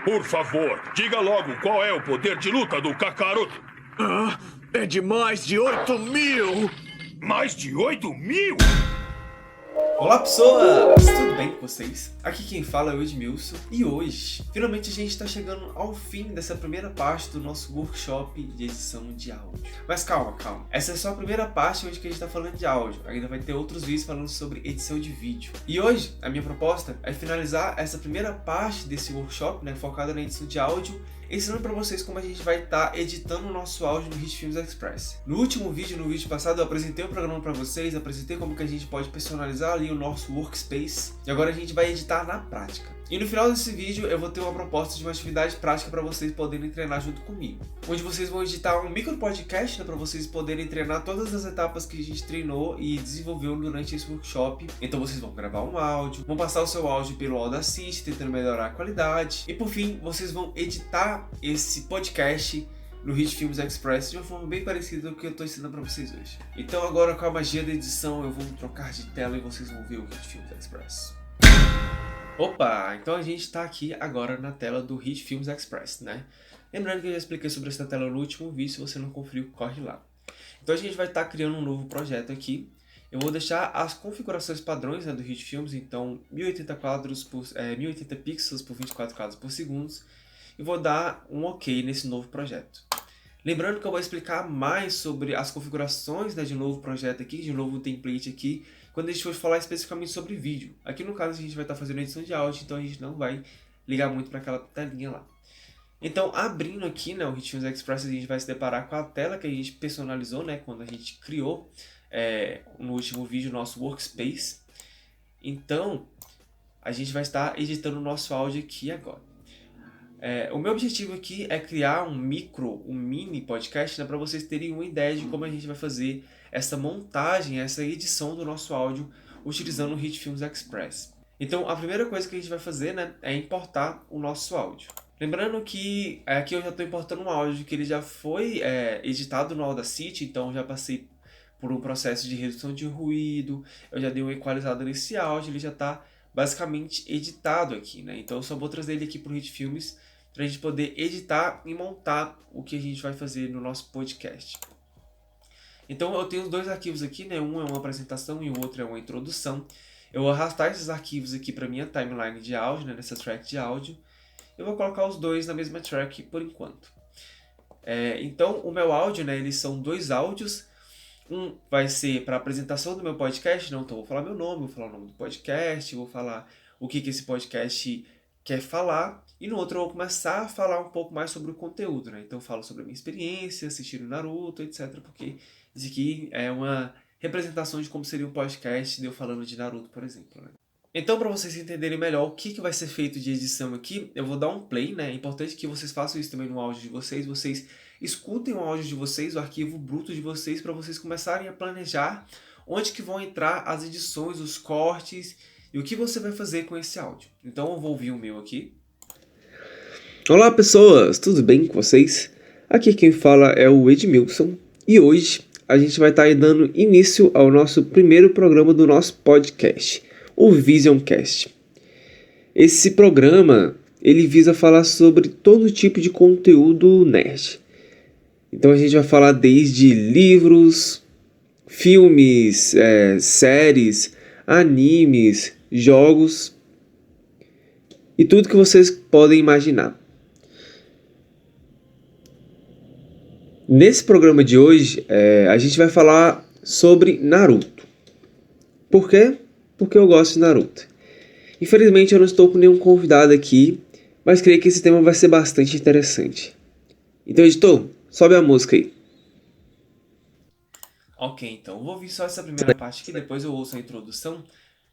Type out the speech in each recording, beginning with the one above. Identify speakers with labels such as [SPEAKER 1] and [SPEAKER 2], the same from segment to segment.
[SPEAKER 1] Por favor, diga logo qual é o poder de luta do Kakaroto.
[SPEAKER 2] É de mais de 8.000!
[SPEAKER 1] Mais de 8.000?
[SPEAKER 3] Olá pessoas, tudo bem com vocês? Aqui quem fala é o Edmilson e hoje, finalmente a gente está chegando ao fim dessa primeira parte do nosso workshop de edição de áudio. Mas calma, essa é só a primeira parte onde que a gente está falando de áudio, ainda vai ter outros vídeos falando sobre edição de vídeo. E hoje, a minha proposta é finalizar essa primeira parte desse workshop, focada na edição de áudio, ensinando para vocês como a gente vai estar editando o nosso áudio no HitFilms Express. No último vídeo, no vídeo passado, eu apresentei o programa para vocês, apresentei como que a gente pode personalizar ali o nosso workspace, e agora a gente vai editar na prática. E no final desse vídeo eu vou ter uma proposta de uma atividade prática para vocês poderem treinar junto comigo, onde vocês vão editar um micro podcast para vocês poderem treinar todas as etapas que a gente treinou e desenvolveu durante esse workshop. Então vocês vão gravar um áudio, vão passar o seu áudio pelo Audacity, tentando melhorar a qualidade, e por fim vocês vão editar esse podcast no HitFilms Express de uma forma bem parecida com o que eu estou ensinando para vocês hoje. Então agora, com a magia da edição, eu vou trocar de tela e vocês vão ver o HitFilms Express. Opa, então a gente está aqui agora na tela do HitFilms Express, Lembrando que eu já expliquei sobre essa tela no último vídeo, se você não conferiu, corre lá. Então a gente vai estar criando um novo projeto aqui. Eu vou deixar as configurações padrões do HitFilms, então 1080 pixels por 24 quadros por segundo, e vou dar um OK nesse novo projeto. Lembrando que eu vou explicar mais sobre as configurações de novo projeto aqui, de novo template aqui, quando a gente for falar especificamente sobre vídeo. Aqui no caso a gente vai estar fazendo edição de áudio, então a gente não vai ligar muito para aquela telinha lá. Então, abrindo aqui o HitFilms Express, a gente vai se deparar com a tela que a gente personalizou, quando a gente criou no último vídeo o nosso workspace. Então, a gente vai estar editando o nosso áudio aqui agora. O meu objetivo aqui é criar um mini podcast, para vocês terem uma ideia de como a gente vai fazer essa montagem, essa edição do nosso áudio utilizando o HitFilms Express. Então, a primeira coisa que a gente vai fazer é importar o nosso áudio. Lembrando que aqui eu já estou importando um áudio que ele já foi editado no Audacity, então eu já passei por um processo de redução de ruído, eu já dei uma equalizada nesse áudio, ele já está basicamente editado aqui, Então eu só vou trazer ele aqui para o HitFilms para a gente poder editar e montar o que a gente vai fazer no nosso podcast. Então eu tenho dois arquivos aqui, Um é uma apresentação e o outro é uma introdução. Eu vou arrastar esses arquivos aqui para minha timeline de áudio, nessa track de áudio. Eu vou colocar os dois na mesma track por enquanto. Então o meu áudio, eles são dois áudios. Um vai ser para a apresentação do meu podcast, então eu vou falar meu nome, vou falar o nome do podcast, vou falar o que esse podcast quer falar. E no outro eu vou começar a falar um pouco mais sobre o conteúdo, Então eu falo sobre a minha experiência, assistindo Naruto, etc. Porque isso aqui é uma representação de como seria um podcast de eu falando de Naruto, por exemplo, Então, para vocês entenderem melhor o que vai ser feito de edição aqui, eu vou dar um play, É importante que vocês façam isso também no áudio de vocês. Vocês escutem o áudio de vocês, o arquivo bruto de vocês, para vocês começarem a planejar onde que vão entrar as edições, os cortes e o que você vai fazer com esse áudio. Então, eu vou ouvir o meu aqui.
[SPEAKER 4] Olá pessoas, tudo bem com vocês? Aqui quem fala é o Edmilson e hoje a gente vai estar dando início ao nosso primeiro programa do nosso podcast, o Visioncast. Esse programa ele visa falar sobre todo tipo de conteúdo nerd. Então a gente vai falar desde livros, filmes, séries, animes, jogos e tudo que vocês podem imaginar. Nesse programa de hoje, a gente vai falar sobre Naruto. Por quê? Porque eu gosto de Naruto. Infelizmente eu não estou com nenhum convidado aqui, mas creio que esse tema vai ser bastante interessante. Então, editor, sobe a música aí.
[SPEAKER 3] Ok, então eu vou ouvir só essa primeira parte aqui, depois eu ouço a introdução.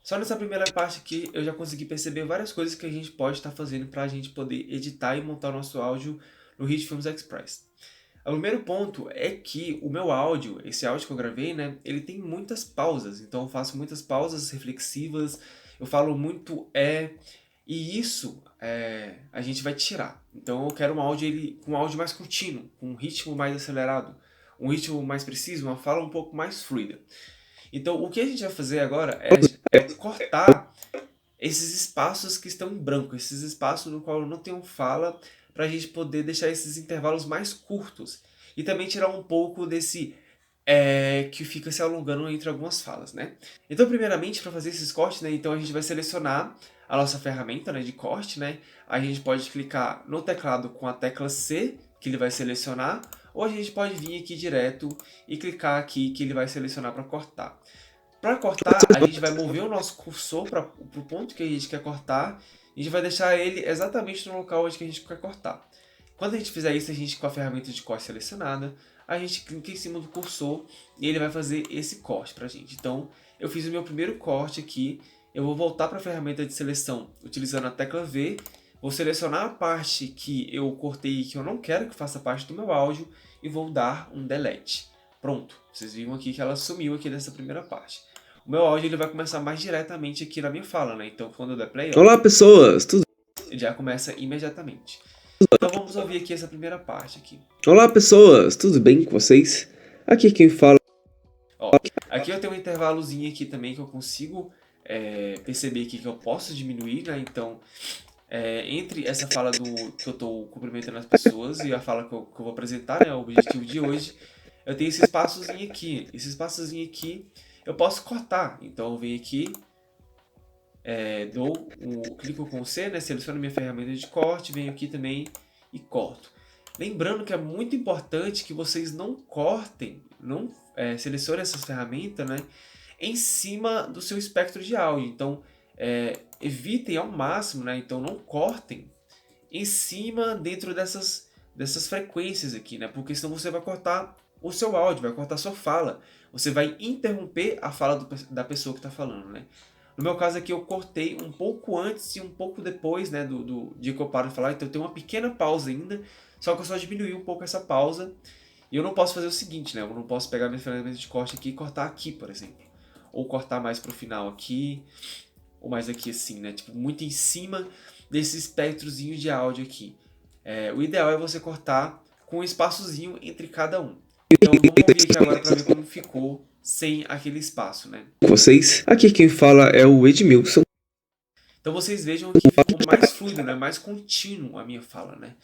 [SPEAKER 3] Só nessa primeira parte aqui eu já consegui perceber várias coisas que a gente pode estar fazendo para a gente poder editar e montar o nosso áudio no HitFilms Express. O primeiro ponto é que o meu áudio, esse áudio que eu gravei, ele tem muitas pausas. Então eu faço muitas pausas reflexivas, eu falo muito e isso a gente vai tirar. Então eu quero com um áudio mais contínuo, com um ritmo mais acelerado, um ritmo mais preciso, uma fala um pouco mais fluida. Então o que a gente vai fazer agora é cortar esses espaços que estão em branco, esses espaços no qual eu não tenho fala, para a gente poder deixar esses intervalos mais curtos. E também tirar um pouco desse que fica se alongando entre algumas falas, né? Então, primeiramente, para fazer esses cortes, né, então a gente vai selecionar a nossa ferramenta, né, de corte, né? A gente pode clicar no teclado com a tecla C, que ele vai selecionar, ou a gente pode vir aqui direto e clicar aqui que ele vai selecionar para cortar. Para cortar, a gente vai mover o nosso cursor para o ponto que a gente quer cortar e a gente vai deixar ele exatamente no local onde que a gente quer cortar. Quando a gente fizer isso, a gente com a ferramenta de corte selecionada, a gente clica em cima do cursor e ele vai fazer esse corte pra gente. Então, eu fiz o meu primeiro corte aqui, eu vou voltar para a ferramenta de seleção utilizando a tecla V, vou selecionar a parte que eu cortei e que eu não quero que faça parte do meu áudio e vou dar um delete. Pronto, vocês viram aqui que ela sumiu aqui dessa primeira parte. O meu áudio ele vai começar mais diretamente aqui na minha fala, né? Então, quando eu der play,
[SPEAKER 4] Olá, pessoas, tudo
[SPEAKER 3] ele já começa imediatamente. Então vamos ouvir aqui essa primeira parte aqui.
[SPEAKER 4] Olá, pessoas, tudo bem com vocês? Aqui quem fala.
[SPEAKER 3] Ó, aqui eu tenho um intervalozinho aqui também que eu consigo perceber aqui que eu posso diminuir, né? Então, entre essa fala que eu estou cumprimentando as pessoas e a fala que eu vou apresentar, né? O objetivo de hoje, eu tenho esse espaçozinho aqui. Esse espaçozinho aqui eu posso cortar. Então eu venho aqui, clico com C, né? Seleciono minha ferramenta de corte, venho aqui também e corto. Lembrando que é muito importante que vocês não cortem, não selecionem essas ferramentas, né, em cima do seu espectro de áudio. Então, evitem ao máximo, né, então não cortem em cima dentro dessas frequências aqui, né, porque senão você vai cortar o seu áudio, vai cortar a sua fala. Você vai interromper a fala da pessoa que está falando, né. No meu caso aqui eu cortei um pouco antes e um pouco depois, né, do dia que eu paro de falar, então eu tenho uma pequena pausa ainda, só que eu só diminui um pouco essa pausa. E eu não posso fazer o seguinte, né, eu não posso pegar minha ferramenta de corte aqui e cortar aqui, por exemplo. Ou cortar mais pro final aqui, ou mais aqui assim, né, tipo, muito em cima desse espectrozinho de áudio aqui. O ideal é você cortar com um espaçozinho entre cada um. Então vamos ouvir aqui agora para ver como ficou sem aquele espaço, né?
[SPEAKER 4] Vocês, aqui quem fala é o Edmilson.
[SPEAKER 3] Então vocês vejam que ficou mais fluido, né? Mais contínuo a minha fala, né?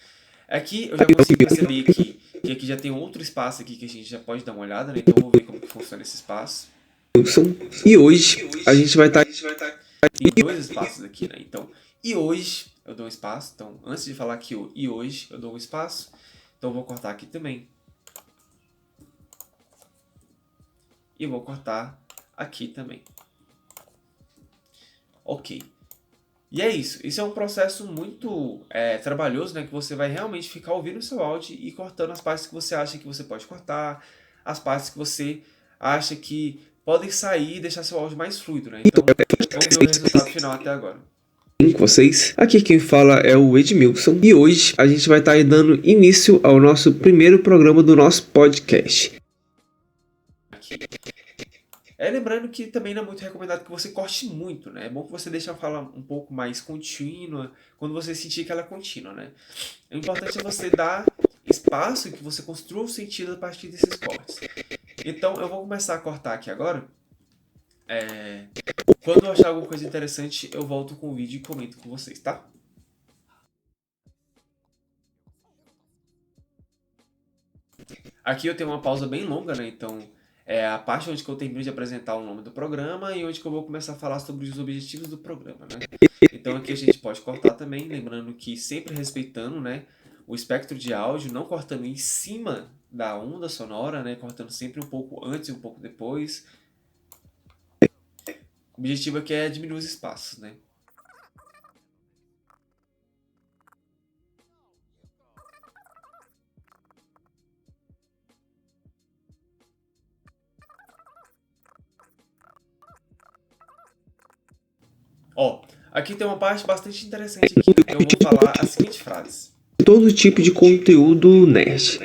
[SPEAKER 3] Aqui eu já consigo perceber que aqui já tem outro espaço aqui que a gente já pode dar uma olhada, né? Então vamos ver como que funciona esse espaço.
[SPEAKER 4] E hoje a gente vai estar
[SPEAKER 3] Tem dois espaços aqui, né? Então, e hoje eu dou um espaço. Então, antes de falar aqui o e hoje, eu dou um espaço. Então eu vou cortar aqui também. E vou cortar aqui também. Ok. E é isso. Isso é um processo muito trabalhoso, né? Que você vai realmente ficar ouvindo o seu áudio e cortando as partes que você acha que você pode cortar, as partes que você acha que podem sair e deixar seu áudio mais fluido, né? Então, vamos ver o resultado final até agora.
[SPEAKER 4] Com vocês, aqui quem fala é o Edmilson e hoje a gente vai estar dando início ao nosso primeiro programa do nosso podcast.
[SPEAKER 3] Aqui. Lembrando que também não é muito recomendado que você corte muito, né? É bom que você deixe a fala um pouco mais contínua, quando você sentir que ela é contínua, né? O importante é você dar espaço e que você construa o sentido a partir desses cortes. Então, eu vou começar a cortar aqui agora. Quando eu achar alguma coisa interessante, eu volto com o vídeo e comento com vocês, tá? Aqui eu tenho uma pausa bem longa, né? Então, é a parte onde que eu termino de apresentar o nome do programa e onde que eu vou começar a falar sobre os objetivos do programa, né? Então aqui a gente pode cortar também, lembrando que sempre respeitando, né, o espectro de áudio, não cortando em cima da onda sonora, né, cortando sempre um pouco antes e um pouco depois. O objetivo aqui é diminuir os espaços, né? Ó, aqui tem uma parte bastante interessante aqui. Eu vou falar as seguintes frases.
[SPEAKER 4] Todo tipo de conteúdo nerd.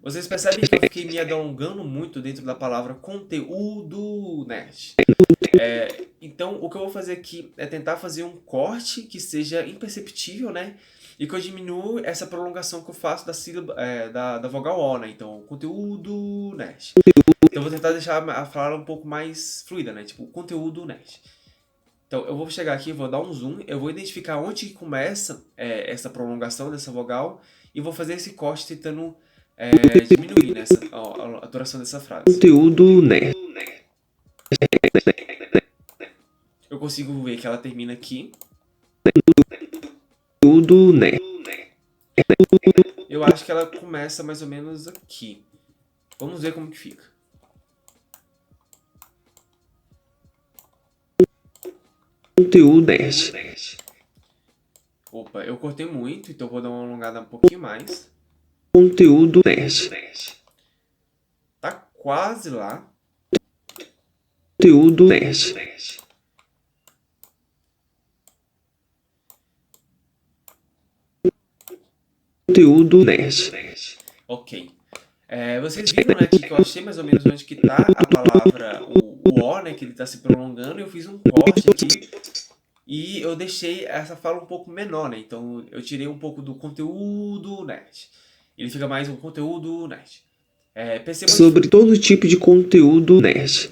[SPEAKER 3] Vocês percebem que eu fiquei me alongando muito dentro da palavra conteúdo nerd. Então, o que eu vou fazer aqui é tentar fazer um corte que seja imperceptível, né? E que eu diminua essa prolongação que eu faço da sílaba, da vogal O, né? Então, conteúdo nerd. Então, eu vou tentar deixar a fala um pouco mais fluida, né? Tipo, conteúdo nerd. Então eu vou chegar aqui, vou dar um zoom, eu vou identificar onde que começa essa prolongação dessa vogal e vou fazer esse corte tentando diminuir, né, a duração dessa frase.
[SPEAKER 4] Conteúdo nerd.
[SPEAKER 3] Eu consigo ver que ela termina aqui.
[SPEAKER 4] Conteúdo nerd.
[SPEAKER 3] Eu acho que ela começa mais ou menos aqui. Vamos ver como que fica.
[SPEAKER 4] Conteúdo nerd.
[SPEAKER 3] Opa, eu cortei muito, então vou dar uma alongada um pouquinho mais.
[SPEAKER 4] Conteúdo nerd.
[SPEAKER 3] Tá quase lá.
[SPEAKER 4] Conteúdo nerd. Conteúdo nerd.
[SPEAKER 3] Ok. Vocês viram, né, que eu achei mais ou menos onde que tá a palavra, o O, né, que ele tá se prolongando, e eu fiz um corte aqui, e eu deixei essa fala um pouco menor, né, então eu tirei um pouco do conteúdo nerd. Ele fica mais um conteúdo nerd. Perceba
[SPEAKER 4] Sobre todo tipo de conteúdo nerd.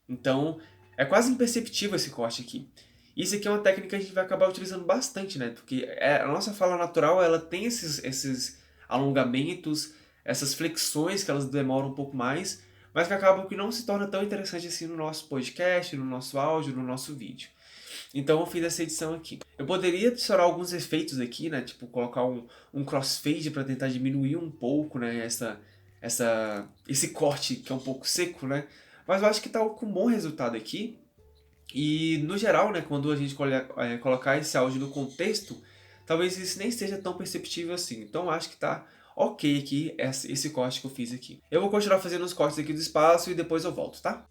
[SPEAKER 3] Então, é quase imperceptível esse corte aqui. Isso aqui é uma técnica que a gente vai acabar utilizando bastante, né? Porque a nossa fala natural, ela tem esses alongamentos, essas flexões que elas demoram um pouco mais, mas que acabam que não se torna tão interessante assim no nosso podcast, no nosso áudio, no nosso vídeo. Então eu fiz essa edição aqui. Eu poderia adicionar alguns efeitos aqui, né? Tipo, colocar um crossfade para tentar diminuir um pouco, né? Esse corte que é um pouco seco, né? Mas eu acho que tá com um bom resultado aqui. E no geral, né, quando a gente colocar esse áudio no contexto, talvez isso nem seja tão perceptível assim. Então eu acho que tá ok aqui esse corte que eu fiz aqui. Eu vou continuar fazendo os cortes aqui do espaço e depois eu volto, tá?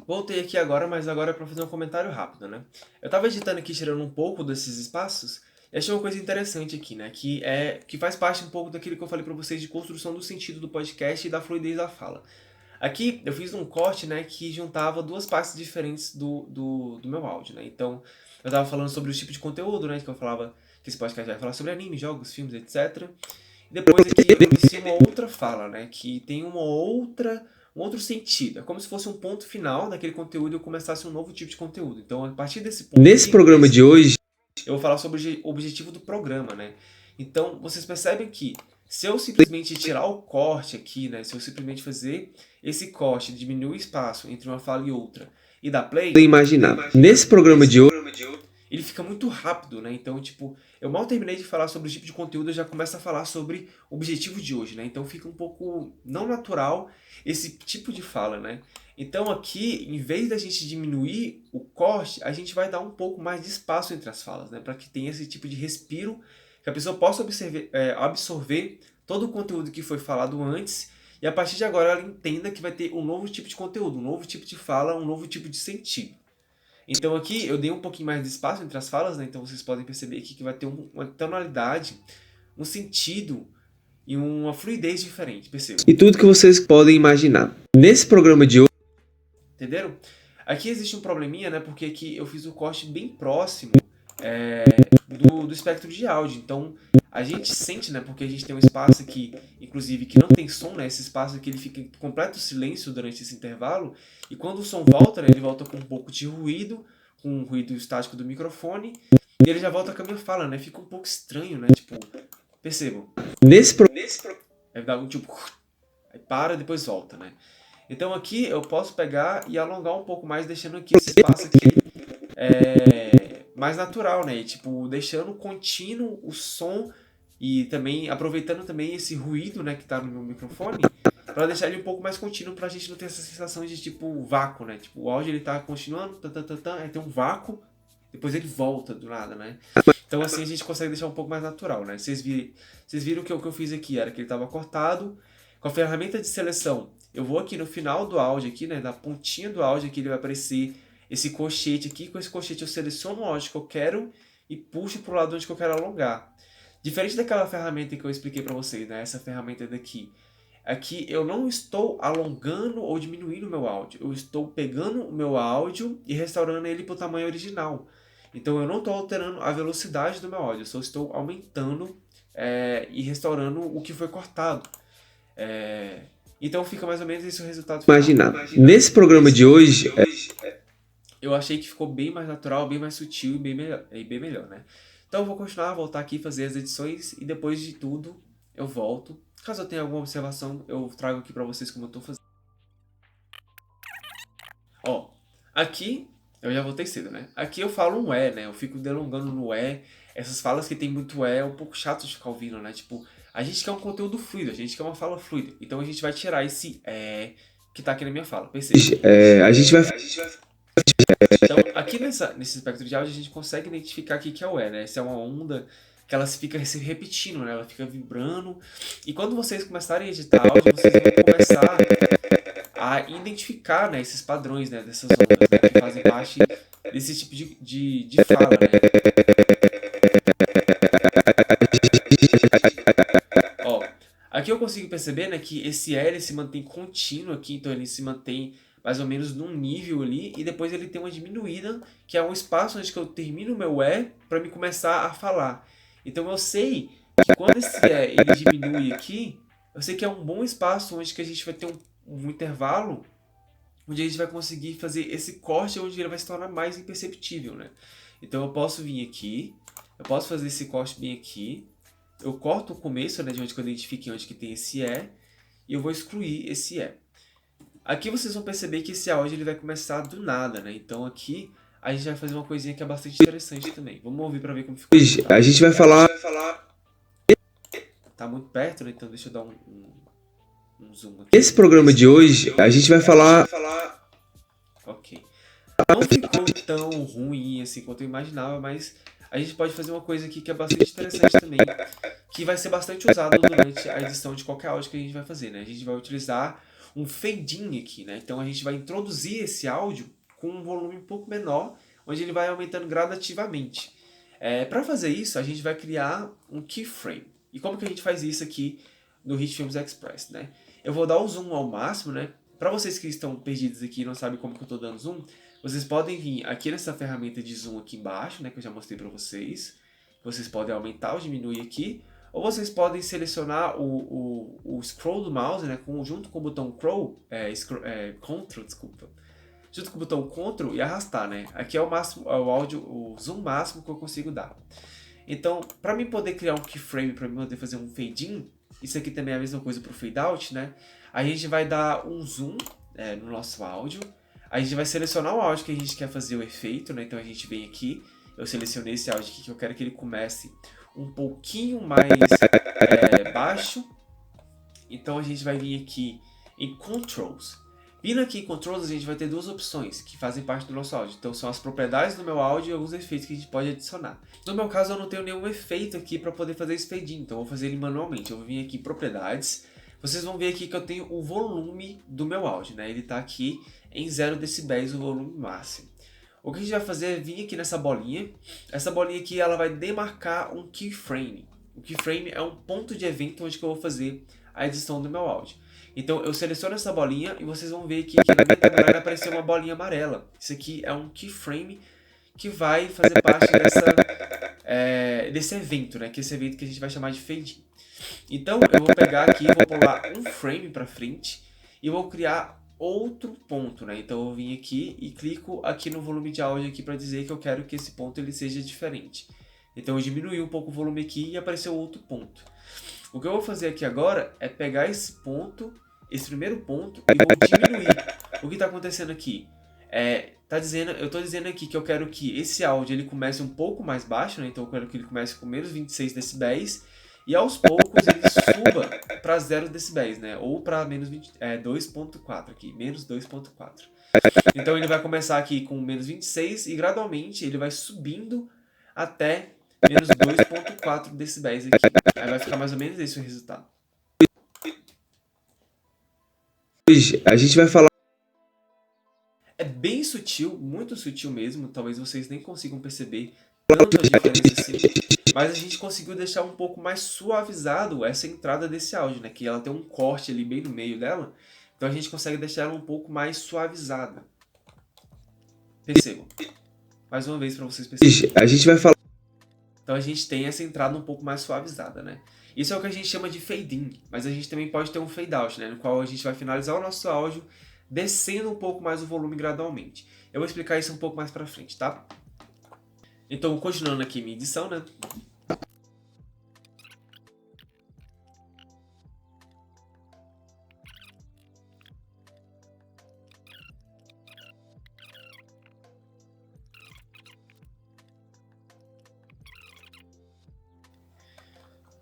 [SPEAKER 3] Voltei aqui agora, mas agora é para fazer um comentário rápido, né? Eu tava editando aqui, tirando um pouco desses espaços, e achei uma coisa interessante aqui, né? Que faz parte um pouco daquilo que eu falei para vocês de construção do sentido do podcast e da fluidez da fala. Aqui eu fiz um corte, né, que juntava duas partes diferentes do meu áudio, né? Então, eu tava falando sobre o tipo de conteúdo, né? Que eu falava que esse podcast vai falar sobre anime, jogos, filmes, etc. E depois aqui eu iniciei uma outra fala, né? Que tem um outro sentido. É como se fosse um ponto final daquele conteúdo e eu começasse um novo tipo de conteúdo. Então, a partir desse ponto...
[SPEAKER 4] Nesse programa de hoje,
[SPEAKER 3] eu vou falar sobre o objetivo do programa, né? Então, vocês percebem que se eu simplesmente tirar o corte aqui, né? Se eu simplesmente fazer esse corte, diminuir o espaço entre uma fala e outra e dar play...
[SPEAKER 4] imaginar. Nesse programa de hoje,
[SPEAKER 3] ele fica muito rápido, né? Então, tipo, eu mal terminei de falar sobre o tipo de conteúdo, eu já começo a falar sobre o objetivo de hoje, né? Então fica um pouco não natural esse tipo de fala, né? Então aqui, em vez da gente diminuir o corte, a gente vai dar um pouco mais de espaço entre as falas, né? Para que tenha esse tipo de respiro, que a pessoa possa absorver todo o conteúdo que foi falado antes e a partir de agora ela entenda que vai ter um novo tipo de conteúdo, um novo tipo de fala, um novo tipo de sentido. Então aqui eu dei um pouquinho mais de espaço entre as falas, né? Então vocês podem perceber aqui que vai ter uma tonalidade, um sentido e uma fluidez diferente, percebam.
[SPEAKER 4] e tudo que vocês podem imaginar. Nesse programa de hoje,
[SPEAKER 3] Entenderam? Aqui existe um probleminha, né? Porque aqui eu fiz o corte bem próximo do espectro de áudio. Então a gente sente, né? Porque a gente tem um espaço aqui, inclusive, que não tem som, né? Esse espaço aqui ele fica em completo silêncio durante esse intervalo. E quando o som volta, né? Ele volta com um pouco de ruído, com um ruído estático do microfone. E ele já volta com a minha fala, né? Fica um pouco estranho, né? Tipo, percebam. Aí dá um tipo... Aí para, depois volta, né? Então aqui eu posso pegar e alongar um pouco mais, deixando aqui esse espaço aqui mais natural, né? E, tipo, deixando contínuo o som e também aproveitando também esse ruído, né, que tá no meu microfone, para deixar ele um pouco mais contínuo pra gente não ter essa sensação de tipo vácuo, né? Tipo, o áudio ele tá continuando, aí tem um vácuo, depois ele volta do nada, né? Então assim a gente consegue deixar um pouco mais natural, né? Vocês viram que o que eu fiz aqui era que ele tava cortado. Com a ferramenta de seleção, eu vou aqui no final do áudio, aqui, né, na pontinha do áudio, aqui ele vai aparecer esse colchete aqui. Com esse colchete eu seleciono o áudio que eu quero e puxo para o lado onde eu quero alongar. Diferente daquela ferramenta que eu expliquei para vocês, né, essa ferramenta daqui. Aqui eu não estou alongando ou diminuindo o meu áudio. Eu estou pegando o meu áudio e restaurando ele para o tamanho original. Então eu não estou alterando a velocidade do meu áudio, eu só estou aumentando e restaurando o que foi cortado. Então fica mais ou menos esse o resultado final.
[SPEAKER 4] Nesse programa de hoje,
[SPEAKER 3] eu achei que ficou bem mais natural, bem mais sutil e bem melhor, né? Então eu vou continuar, voltar aqui, fazer as edições e depois de tudo eu volto. Caso eu tenha alguma observação, eu trago aqui pra vocês como eu tô fazendo. Ó, aqui eu já voltei cedo, né? Aqui eu falo um né? Eu fico delongando no Essas falas que tem muito é um pouco chato de ficar ouvindo, né? Tipo, a gente quer um conteúdo fluido, a gente quer uma fala fluida. Então a gente vai tirar esse que tá aqui na minha fala, perceba.
[SPEAKER 4] a gente vai
[SPEAKER 3] Então, aqui nesse espectro de áudio, a gente consegue identificar aqui que é o né? Essa é uma onda que ela fica se repetindo, né? Ela fica vibrando. E quando vocês começarem a editar áudio, vocês vão começar a identificar, né, esses padrões, né, dessas ondas, né, que fazem parte desse tipo de fala, né? Ó, aqui eu consigo perceber, né, que esse ele se mantém contínuo aqui, então ele se mantém mais ou menos num nível ali, e depois ele tem uma diminuída, que é um espaço onde que eu termino o meu para me começar a falar. Então eu sei que quando esse ele diminui aqui, eu sei que é um bom espaço onde que a gente vai ter um intervalo, onde a gente vai conseguir fazer esse corte, onde ele vai se tornar mais imperceptível, né? Então eu posso vir aqui, eu posso fazer esse corte bem aqui, eu corto o começo, né, de onde que eu identifiquei onde que tem esse e eu vou excluir esse Aqui vocês vão perceber que esse áudio ele vai começar do nada, né? Então aqui a gente vai fazer uma coisinha que é bastante interessante também. Vamos ouvir pra ver como ficou.
[SPEAKER 4] hoje, a gente vai falar
[SPEAKER 3] Tá muito perto, né? Então deixa eu dar um zoom aqui.
[SPEAKER 4] nesse programa de hoje, a gente vai falar
[SPEAKER 3] Ok. Não ficou tão ruim assim quanto eu imaginava, mas a gente pode fazer uma coisa aqui que é bastante interessante também, que vai ser bastante usado durante a edição de qualquer áudio que a gente vai fazer, né? A gente vai utilizar um fade-in aqui, né? Então a gente vai introduzir esse áudio com um volume um pouco menor, onde ele vai aumentando gradativamente. Para fazer isso, a gente vai criar um keyframe. E como que a gente faz isso aqui no Hit Films Express, né? Eu vou dar o zoom ao máximo, né? Para vocês que estão perdidos aqui e não sabem como que eu estou dando zoom, vocês podem vir aqui nessa ferramenta de zoom aqui embaixo, né? Que eu já mostrei para vocês. Vocês podem aumentar ou diminuir aqui. Ou vocês podem selecionar o scroll do mouse, né, junto com o botão Ctrl, desculpa. Junto com o botão Ctrl e arrastar, né? Aqui é o máximo, o zoom máximo que eu consigo dar. Então, para mim poder criar um keyframe, para mim poder fazer um fade-in, isso aqui também é a mesma coisa para o fade-out, né? A gente vai dar um zoom no nosso áudio. A gente vai selecionar o áudio que a gente quer fazer o efeito, né? Então a gente vem aqui, eu selecionei esse áudio aqui que eu quero que ele comece um pouquinho mais baixo. Então a gente vai vir aqui em Controls. Vindo aqui em Controls, a gente vai ter duas opções que fazem parte do nosso áudio. Então são as propriedades do meu áudio e alguns efeitos que a gente pode adicionar. No meu caso, eu não tenho nenhum efeito aqui para poder fazer esse fade-in, então eu vou fazer ele manualmente. Eu vou vir aqui em propriedades. Vocês vão ver aqui que eu tenho o volume do meu áudio, né? Ele está aqui em 0 decibéis, o volume máximo. O que a gente vai fazer é vir aqui nessa bolinha. Essa bolinha aqui ela vai demarcar um keyframe. O keyframe é um ponto de evento onde que eu vou fazer a edição do meu áudio. Então eu seleciono essa bolinha e vocês vão ver que aqui na minha câmera vai aparecer uma bolinha amarela. Isso aqui é um keyframe que vai fazer parte desse evento, né? Que é esse evento que a gente vai chamar de fade. Então eu vou pegar aqui, vou pular um frame para frente e vou criar outro ponto, né? Então eu vim aqui e clico aqui no volume de áudio aqui para dizer que eu quero que esse ponto ele seja diferente. Então eu diminui um pouco o volume aqui e apareceu outro ponto. O que eu vou fazer aqui agora é pegar esse ponto, esse primeiro ponto, e vou diminuir. O que está acontecendo aqui? Eu estou dizendo aqui que eu quero que esse áudio ele comece um pouco mais baixo, né? Então eu quero que ele comece com menos 26 decibéis e aos poucos ele suba para 0 decibéis, né? Ou para menos 2.4 aqui, menos 2.4. Então ele vai começar aqui com menos 26 e gradualmente ele vai subindo até menos 2.4 decibéis aqui. Aí vai ficar mais ou menos esse o resultado.
[SPEAKER 4] hoje, a gente vai falar
[SPEAKER 3] É bem sutil, muito sutil mesmo, talvez vocês nem consigam perceber tanto a diferença assim, mas a gente conseguiu deixar um pouco mais suavizado essa entrada desse áudio, né? Que ela tem um corte ali bem no meio dela, então a gente consegue deixar ela um pouco mais suavizada. Percebam. mais uma vez para vocês perceberem.
[SPEAKER 4] A gente vai falar.
[SPEAKER 3] Então a gente tem essa entrada um pouco mais suavizada, né? Isso é o que a gente chama de fade-in, mas a gente também pode ter um fade-out, né? No qual a gente vai finalizar o nosso áudio descendo um pouco mais o volume gradualmente. Eu vou explicar isso um pouco mais pra frente, tá? Então, continuando aqui minha edição, né?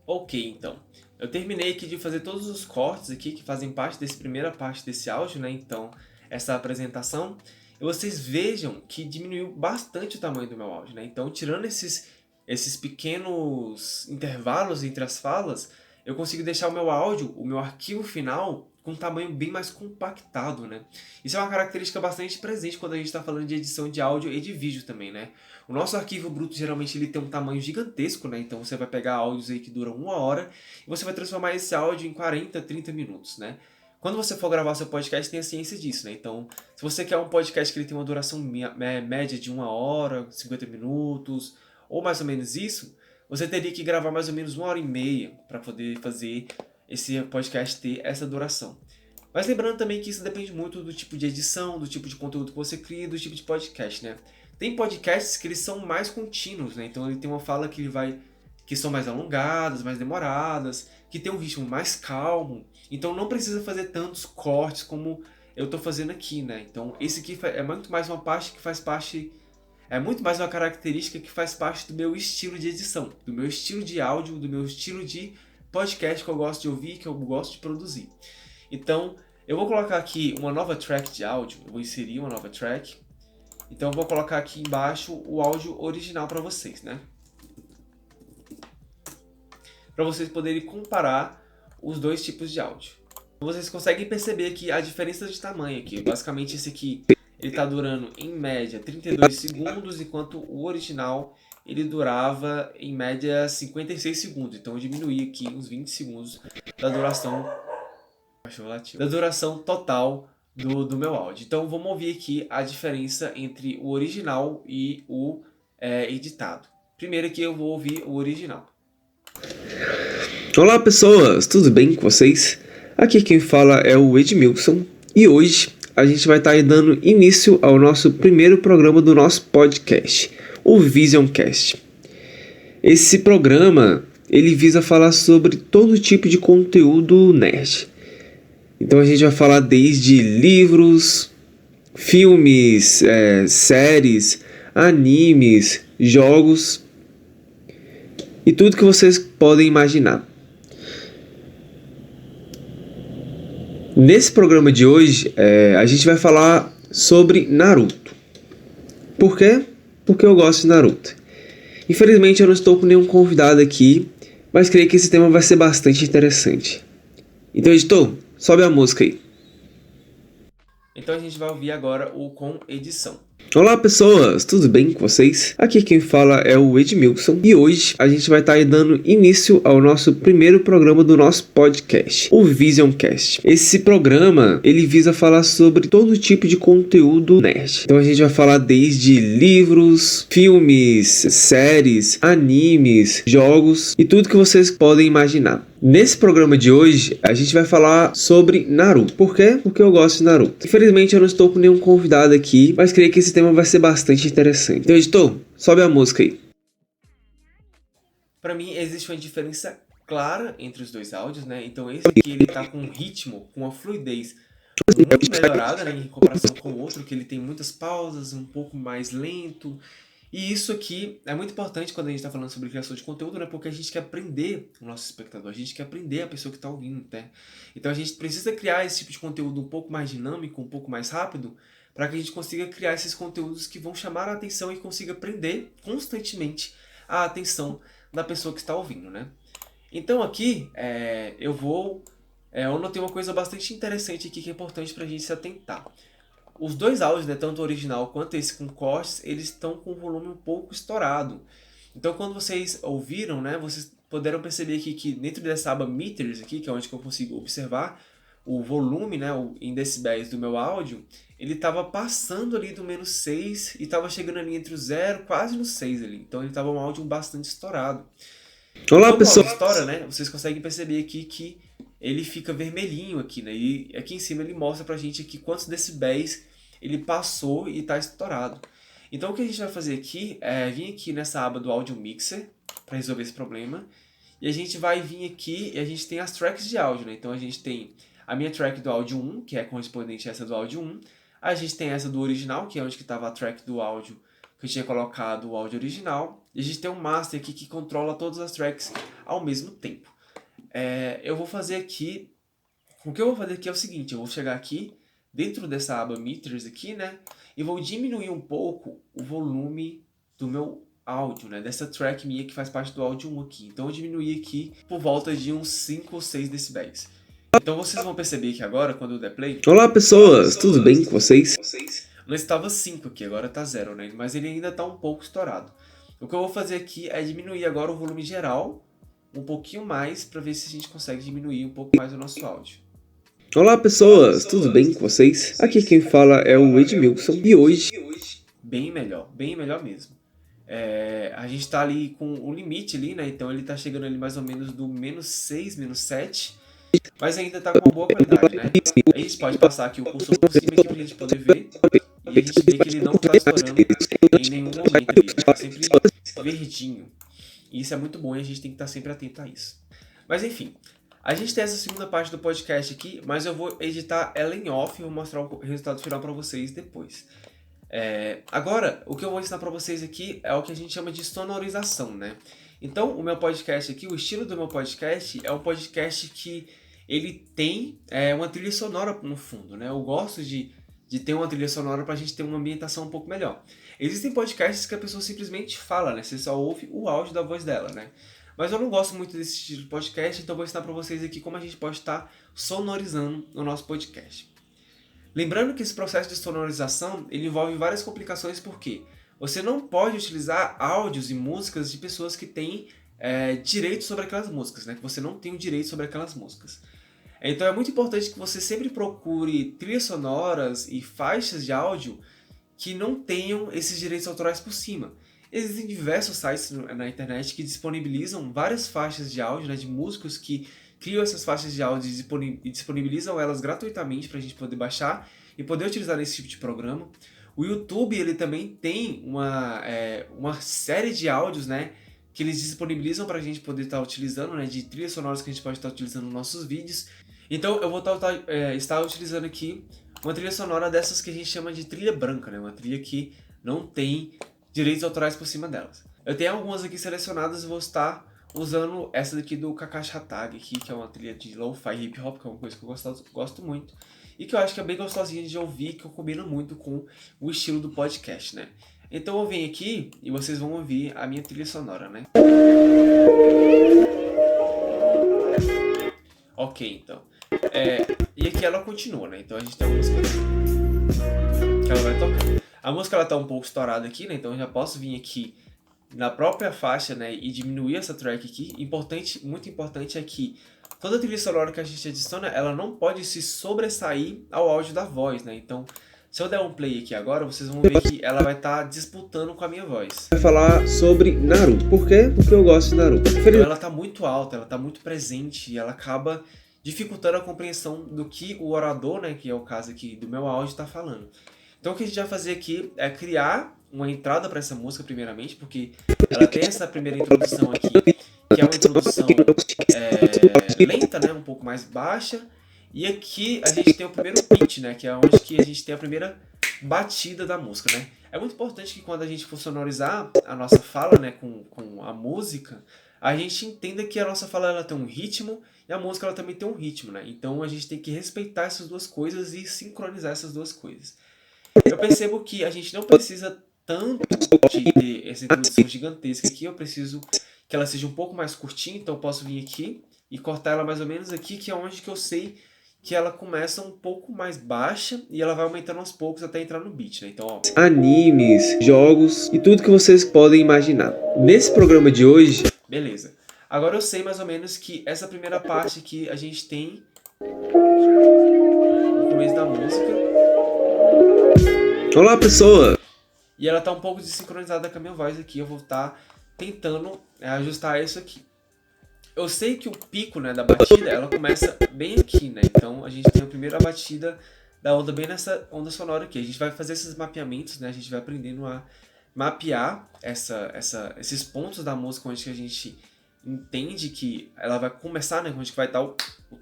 [SPEAKER 3] Ok, então. Eu terminei aqui de fazer todos os cortes aqui que fazem parte dessa primeira parte desse áudio, né? Então, essa apresentação. E vocês vejam que diminuiu bastante o tamanho do meu áudio, né? Então, tirando esses pequenos intervalos entre as falas, eu consigo deixar o meu áudio, o meu arquivo final, com um tamanho bem mais compactado, né? Isso é uma característica bastante presente quando a gente está falando de edição de áudio e de vídeo também, né? O nosso arquivo bruto, geralmente, ele tem um tamanho gigantesco, né? Então, você vai pegar áudios aí que duram 1 hora e você vai transformar esse áudio em 40, 30 minutos, né? Quando você for gravar seu podcast, tenha ciência disso, né? Então, se você quer um podcast que ele tem uma duração média de 1 hora, 50 minutos, ou mais ou menos isso, você teria que gravar mais ou menos 1h30 para poder fazer esse podcast ter essa duração. Mas lembrando também que isso depende muito do tipo de edição, do tipo de conteúdo que você cria, do tipo de podcast, né? Tem podcasts que eles são mais contínuos, né? Então ele tem uma fala que são mais alongadas, mais demoradas, que tem um ritmo mais calmo. Então não precisa fazer tantos cortes como eu estou fazendo aqui, né? Então esse aqui é muito mais uma parte que faz parte... É muito mais uma característica que faz parte do meu estilo de edição, do meu estilo de áudio, do meu estilo de podcast que eu gosto de ouvir, que eu gosto de produzir. Então, eu vou colocar aqui uma nova track de áudio, eu vou inserir uma nova track. Então, eu vou colocar aqui embaixo o áudio original para vocês, né? Para vocês poderem comparar os dois tipos de áudio. Vocês conseguem perceber aqui a diferença de tamanho aqui. Basicamente, esse aqui ele está durando, em média, 32 segundos, enquanto o original ele durava, em média, 56 segundos. Então, eu diminuí aqui uns 20 segundos da duração total do meu áudio. Então, vamos ouvir aqui a diferença entre o original e o editado. Primeiro aqui eu vou ouvir o original.
[SPEAKER 4] Olá pessoas, tudo bem com vocês? Aqui quem fala é o Edmilson e hoje a gente vai estar dando início ao nosso primeiro programa do nosso podcast, o Visioncast. Esse programa ele visa falar sobre todo tipo de conteúdo nerd. Então a gente vai falar desde livros, filmes, séries, animes, jogos e tudo que vocês podem imaginar. Nesse programa de hoje, a gente vai falar sobre Naruto. Por quê? Porque eu gosto de Naruto. Infelizmente eu não estou com nenhum convidado aqui, mas creio que esse tema vai ser bastante interessante. Então, editor, sobe a música aí.
[SPEAKER 3] Então a gente vai ouvir agora o com edição.
[SPEAKER 4] Olá pessoas, tudo bem com vocês? Aqui quem fala é o Edmilson e hoje a gente vai estar dando início ao nosso primeiro programa do nosso podcast, o Visioncast. Esse programa ele visa falar sobre todo tipo de conteúdo nerd. Então a gente vai falar desde livros, filmes, séries, animes, jogos e tudo que vocês podem imaginar. Nesse programa de hoje, a gente vai falar sobre Naruto. Por quê? Porque eu gosto de Naruto. Infelizmente, eu não estou com nenhum convidado aqui, mas creio que esse tema vai ser bastante interessante. Então, editor, sobe a música aí.
[SPEAKER 3] Para mim, existe uma diferença clara entre os dois áudios, né? Então, esse aqui, ele tá com um ritmo, com uma fluidez muito melhorada, né? Em comparação com o outro, que ele tem muitas pausas, um pouco mais lento. E isso aqui é muito importante quando a gente está falando sobre criação de conteúdo, né? Porque a gente quer aprender o nosso espectador, a gente quer aprender a pessoa que está ouvindo, né? Então a gente precisa criar esse tipo de conteúdo um pouco mais dinâmico, um pouco mais rápido, para que a gente consiga criar esses conteúdos que vão chamar a atenção e consiga prender constantemente a atenção da pessoa que está ouvindo, né? Então aqui eu notei uma coisa bastante interessante aqui que é importante para a gente se atentar. Os dois áudios, né, tanto o original quanto esse com cortes, eles estão com o volume um pouco estourado. Então quando vocês ouviram, né, vocês puderam perceber aqui que dentro dessa aba Meters aqui, que é onde que eu consigo observar o volume, né, em decibéis do meu áudio, ele estava passando ali do -6 e estava chegando ali entre o 0, quase no 6 ali. Então ele estava um áudio bastante estourado.
[SPEAKER 4] Olá,
[SPEAKER 3] Como
[SPEAKER 4] pessoal.
[SPEAKER 3] o áudio estoura, né, vocês conseguem perceber aqui que ele fica vermelhinho aqui, né? E aqui em cima ele mostra pra gente aqui quantos decibéis ele passou e está estourado. Então o que a gente vai fazer aqui é vir aqui nessa aba do Audio Mixer para resolver esse problema. E a gente vai vir aqui e a gente tem as tracks de áudio, né? Então a gente tem a minha track do áudio 1, que é correspondente a essa do áudio 1. A gente tem essa do original, que é onde estava a track do áudio que eu tinha colocado o áudio original. E a gente tem um master aqui que controla todas as tracks ao mesmo tempo. Eu vou fazer aqui... O que eu vou fazer aqui é o seguinte, eu vou chegar aqui dentro dessa aba Meters aqui, né? E vou diminuir um pouco o volume do meu áudio, né? Dessa track minha que faz parte do áudio 1 aqui. Então eu diminuí aqui por volta de uns 5 ou 6 decibéis. Então vocês vão perceber que agora, quando eu der play...
[SPEAKER 4] Olá, pessoas, tudo bem com vocês?
[SPEAKER 3] Não estava 5 aqui, agora tá 0, né? Mas ele ainda tá um pouco estourado. O que eu vou fazer aqui é diminuir agora o volume geral um pouquinho mais para ver se a gente consegue diminuir um pouco mais o nosso áudio.
[SPEAKER 4] Olá, pessoas, tudo bem com vocês? Aqui quem fala é o Edmilson e hoje...
[SPEAKER 3] Bem melhor mesmo. A gente tá ali com o limite ali, né? Então ele tá chegando ali mais ou menos do -6, -7, mas ainda tá com uma boa qualidade, né? A gente pode passar aqui o cursor por cima aqui pra gente poder ver. E a gente vê que ele não tá estourando em nenhum momento ali, né? Tá sempre verdinho. E isso é muito bom e a gente tem que estar sempre atento a isso. Mas enfim, a gente tem essa segunda parte do podcast aqui, mas eu vou editar ela em off e vou mostrar o resultado final para vocês depois. Agora, o que eu vou ensinar para vocês aqui é o que a gente chama de sonorização, né? Então, o meu podcast aqui, o estilo do meu podcast é um podcast que ele tem uma trilha sonora no fundo, né? Eu gosto de ter uma trilha sonora para a gente ter uma ambientação um pouco melhor. Existem podcasts que a pessoa simplesmente fala, né? Você só ouve o áudio da voz dela, né? Mas eu não gosto muito desse estilo de podcast, então eu vou ensinar para vocês aqui como a gente pode estar sonorizando o nosso podcast. Lembrando que esse processo de sonorização ele envolve várias complicações, porque você não pode utilizar áudios e músicas de pessoas que têm direito sobre aquelas músicas, né? Que você não tem o direito sobre aquelas músicas. Então é muito importante que você sempre procure trilhas sonoras e faixas de áudio que não tenham esses direitos autorais por cima. Existem diversos sites na internet que disponibilizam várias faixas de áudio, né, de músicos que criam essas faixas de áudio e disponibilizam elas gratuitamente para a gente poder baixar e poder utilizar nesse tipo de programa. O YouTube ele também tem uma série de áudios, né, que eles disponibilizam para a gente poder estar utilizando, né, de trilhas sonoras que a gente pode estar utilizando nos nossos vídeos. Então eu vou estar utilizando aqui uma trilha sonora dessas que a gente chama de trilha branca, né? Uma trilha que não tem direitos autorais por cima delas. Eu tenho algumas aqui selecionadas e vou estar usando essa daqui do Kakashi Hatag aqui, que é uma trilha de lo-fi hip hop, que é uma coisa que eu gosto muito. E que eu acho que é bem gostosinha de ouvir, que combina muito com o estilo do podcast, né? Então eu venho aqui e vocês vão ouvir a minha trilha sonora, né? Ok, então. E aqui ela continua, né? Então a gente tem a música que ela vai tocar. A música ela tá um pouco estourada aqui, né? Então eu já posso vir aqui na própria faixa, né? E diminuir essa track aqui. Muito importante é que toda trilha sonora que a gente adiciona, ela não pode se sobressair ao áudio da voz, né? Então, se eu der um play aqui agora, vocês vão ver que ela vai estar disputando com a minha voz.
[SPEAKER 4] Vai falar sobre Naruto. Por quê? Porque eu gosto de Naruto.
[SPEAKER 3] Então ela tá muito alta, ela tá muito presente e ela acaba dificultando a compreensão do que o orador, né, que é o caso aqui do meu áudio, está falando. Então o que a gente vai fazer aqui é criar uma entrada para essa música primeiramente, porque ela tem essa primeira introdução aqui, que é uma introdução lenta, né, um pouco mais baixa, e aqui a gente tem o primeiro pitch, né, que é onde que a gente tem a primeira batida da música, né. É muito importante que quando a gente for sonorizar a nossa fala, né, com a música, a gente entenda que a nossa fala ela tem um ritmo e a música ela também tem um ritmo, né? Então a gente tem que respeitar essas duas coisas e sincronizar essas duas coisas. Eu percebo que a gente não precisa tanto de ter essa introdução gigantesca aqui, eu preciso que ela seja um pouco mais curtinha, então eu posso vir aqui e cortar ela mais ou menos aqui, que é onde que eu sei que ela começa um pouco mais baixa e ela vai aumentando aos poucos até entrar no beat, né? Então, ó.
[SPEAKER 4] Animes, jogos e tudo que vocês podem imaginar. Nesse programa de hoje...
[SPEAKER 3] Beleza. Agora eu sei mais ou menos que essa primeira parte aqui a gente tem no começo da música.
[SPEAKER 4] Olá, pessoa!
[SPEAKER 3] E ela tá um pouco desincronizada com a minha voz aqui. Eu vou estar tentando ajustar isso aqui. Eu sei que o pico, né, da batida, ela começa bem aqui, né? Então a gente tem a primeira batida da onda bem nessa onda sonora aqui. A gente vai fazer esses mapeamentos, né? A gente vai aprendendo a mapear esses pontos da música onde que a gente entende que ela vai começar, né? Onde que vai dar o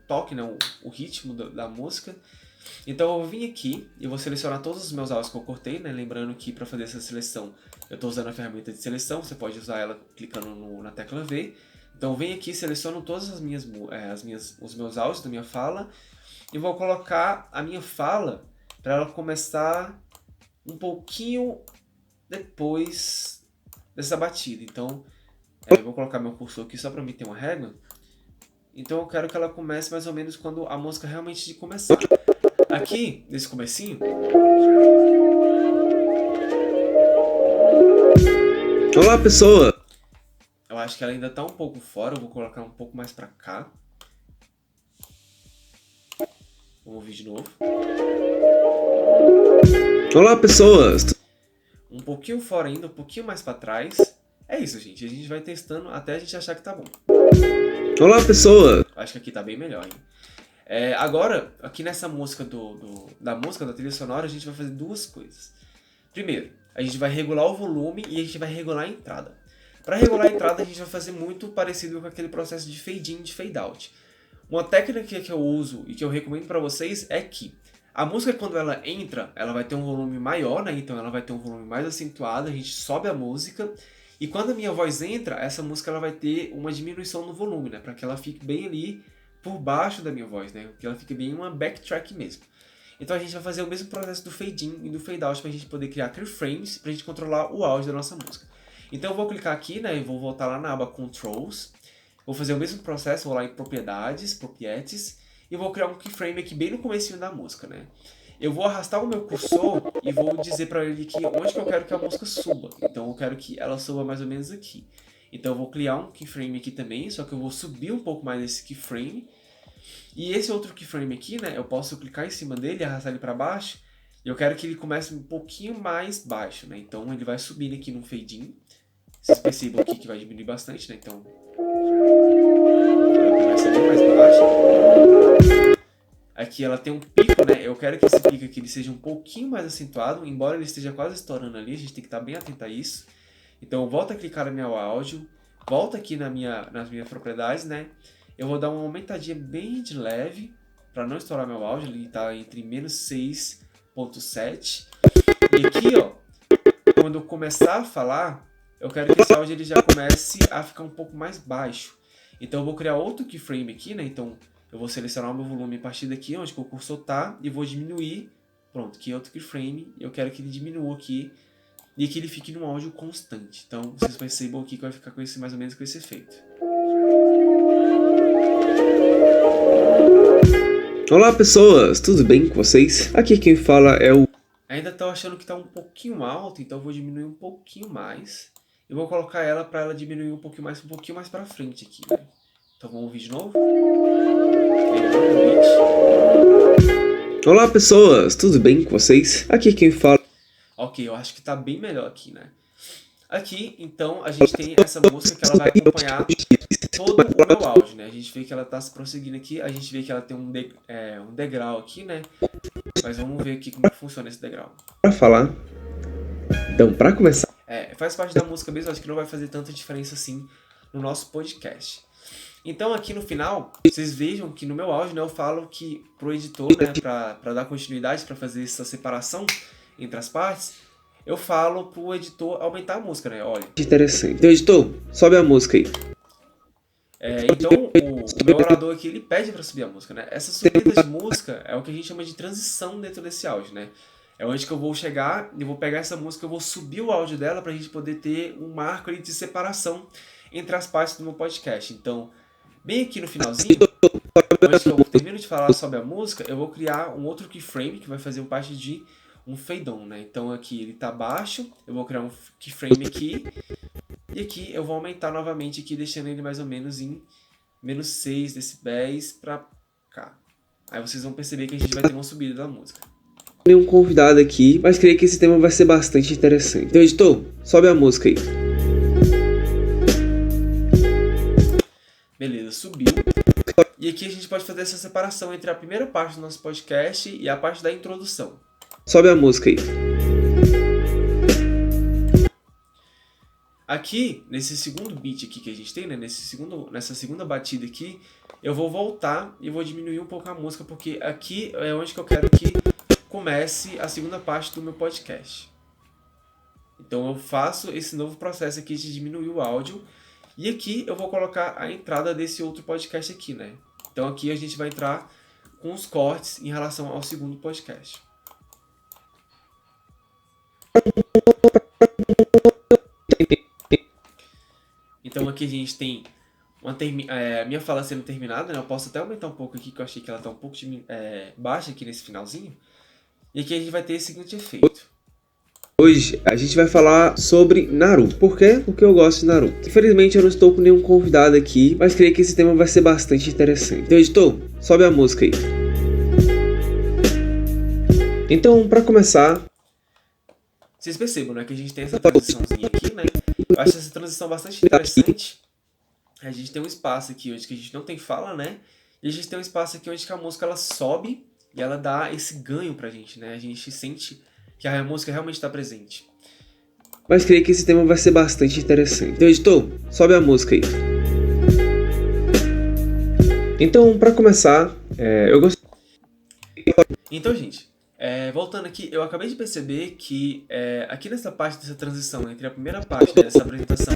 [SPEAKER 3] toque, né? O ritmo da música. Então eu vou vir aqui e vou selecionar todos os meus áudios que eu cortei, né? Lembrando que para fazer essa seleção eu estou usando a ferramenta de seleção, você pode usar ela clicando na tecla V. Então eu venho aqui, seleciono todos os meus áudios da minha fala e vou colocar a minha fala para ela começar um pouquinho depois dessa batida. Então eu vou colocar meu cursor aqui só para mim ter uma régua. Então eu quero que ela comece mais ou menos quando a música realmente começar. Aqui, nesse comecinho,
[SPEAKER 4] Olá, pessoa!
[SPEAKER 3] eu acho que ela ainda tá um pouco fora, eu vou colocar um pouco mais pra cá. Vamos ouvir de novo.
[SPEAKER 4] Olá, pessoas!
[SPEAKER 3] Um pouquinho fora ainda, um pouquinho mais pra trás. É isso, gente. A gente vai testando até a gente achar que tá bom.
[SPEAKER 4] Olá, pessoa!
[SPEAKER 3] Acho que aqui tá bem melhor, hein? Agora, aqui nessa música da trilha sonora, a gente vai fazer duas coisas. Primeiro, a gente vai regular o volume e a gente vai regular a entrada. Para regular a entrada, a gente vai fazer muito parecido com aquele processo de fade in, de fade out. Uma técnica que eu uso e que eu recomendo para vocês é que a música, quando ela entra, ela vai ter um volume maior, né? Então ela vai ter um volume mais acentuado, a gente sobe a música. E quando a minha voz entra, essa música ela vai ter uma diminuição no volume, né? Para que ela fique bem ali por baixo da minha voz, né? Que ela fique bem uma backtrack mesmo. Então a gente vai fazer o mesmo processo do fade in e do fade out para a gente poder criar keyframes para a gente controlar o áudio da nossa música. Então eu vou clicar aqui, né? E vou voltar lá na aba Controls. Vou fazer o mesmo processo, vou lá em Propriedades, e vou criar um keyframe aqui bem no comecinho da música, né? Eu vou arrastar o meu cursor e vou dizer para ele que onde que eu quero que a música suba. Então eu quero que ela suba mais ou menos aqui. Então eu vou criar um keyframe aqui também, só que eu vou subir um pouco mais esse keyframe. E esse outro keyframe aqui, né, eu posso clicar em cima dele e arrastar ele para baixo. E eu quero que ele comece um pouquinho mais baixo, né? Então ele vai subindo aqui no fade in. Vocês percebam aqui que vai diminuir bastante, né? Então ela começa bem mais baixo. Aqui ela tem um pico, né? Eu quero que esse pico aqui ele seja um pouquinho mais acentuado, embora ele esteja quase estourando ali, a gente tem que estar bem atento a isso. Então eu volto a clicar no meu áudio, volto aqui nas minhas propriedades, né? Eu vou dar uma aumentadinha bem de leve, para não estourar meu áudio, ele está entre -6.7. E aqui, ó, quando eu começar a falar, eu quero que esse áudio ele já comece a ficar um pouco mais baixo. Então eu vou criar outro keyframe aqui, né? Então eu vou selecionar o meu volume a partir daqui, onde o cursor tá, e vou diminuir. Pronto, aqui é outro keyframe, e eu quero que ele diminua aqui, e que ele fique num áudio constante. Então vocês percebam aqui que vai ficar com esse, mais ou menos com esse efeito.
[SPEAKER 4] Olá, pessoas! Tudo bem com vocês? Aqui quem fala é o...
[SPEAKER 3] Ainda tô achando que tá um pouquinho alto, então eu vou diminuir um pouquinho mais. Eu vou colocar ela para ela diminuir um pouquinho mais para frente aqui, né? Então vamos ouvir de novo.
[SPEAKER 4] Olá, pessoas! Tudo bem com vocês? Aqui quem fala...
[SPEAKER 3] Ok, eu acho que tá bem melhor aqui, né? Aqui, então, a gente tem essa música que ela vai acompanhar todo o meu áudio, né? A gente vê que ela tá se prosseguindo aqui, a gente vê que ela tem um degrau aqui, né? Mas vamos ver aqui como que funciona esse degrau.
[SPEAKER 4] Para falar... Então, para começar...
[SPEAKER 3] Faz parte da música mesmo, acho que não vai fazer tanta diferença assim no nosso podcast. Então aqui no final, vocês vejam que no meu áudio, né, eu falo que pro editor, né, para dar continuidade, para fazer essa separação entre as partes, eu falo pro editor aumentar a música, né? Olha.
[SPEAKER 4] Interessante. Então, editor, sobe a música aí.
[SPEAKER 3] Então o meu orador aqui, ele pede para subir a música, né? Essa subida de música é o que a gente chama de transição dentro desse áudio, né? É onde que eu vou chegar e vou pegar essa música, eu vou subir o áudio dela pra gente poder ter um marco ali de separação entre as partes do meu podcast. Então, bem aqui no finalzinho, onde que eu termino de falar sobre a música, eu vou criar um outro keyframe que vai fazer parte de um fade on, né? Então aqui ele tá baixo, eu vou criar um keyframe aqui, e aqui eu vou aumentar novamente aqui, deixando ele mais ou menos em -6 decibéis pra cá. Aí vocês vão perceber que a gente vai ter uma subida da música.
[SPEAKER 4] Nenhum convidado aqui, mas creio que esse tema vai ser bastante interessante. Então, editor, sobe a música aí.
[SPEAKER 3] Beleza, subiu. E aqui a gente pode fazer essa separação entre a primeira parte do nosso podcast e a parte da introdução.
[SPEAKER 4] Sobe a música aí.
[SPEAKER 3] Aqui, nesse segundo beat aqui que a gente tem, né, nessa segunda batida aqui, eu vou voltar e vou diminuir um pouco a música, porque aqui é onde que eu quero que comece a segunda parte do meu podcast. Então eu faço esse novo processo aqui de diminuir o áudio, e aqui eu vou colocar a entrada desse outro podcast aqui, né? Então aqui a gente vai entrar com os cortes em relação ao segundo podcast. Então aqui a gente tem a minha fala sendo terminada, né? Eu posso até aumentar um pouco aqui, que eu achei que ela tá um pouco baixa aqui nesse finalzinho. E aqui a gente vai ter esse seguinte efeito.
[SPEAKER 4] Hoje a gente vai falar sobre Naruto. Por quê? Porque eu gosto de Naruto. Infelizmente eu não estou com nenhum convidado aqui, mas creio que esse tema vai ser bastante interessante. Então, editor, sobe a música aí. Então, para começar...
[SPEAKER 3] Vocês percebam, né, que a gente tem essa transiçãozinha aqui, né? Eu acho essa transição bastante interessante. A gente tem um espaço aqui onde que a gente não tem fala, né? E a gente tem um espaço aqui onde que a música ela sobe e ela dá esse ganho pra gente, né? A gente sente que a música realmente está presente.
[SPEAKER 4] Mas creio que esse tema vai ser bastante interessante. Então, editor, sobe a música aí. Então, para começar, eu gostaria...
[SPEAKER 3] Então, gente, voltando aqui, eu acabei de perceber que aqui nessa parte dessa transição entre a primeira parte dessa apresentação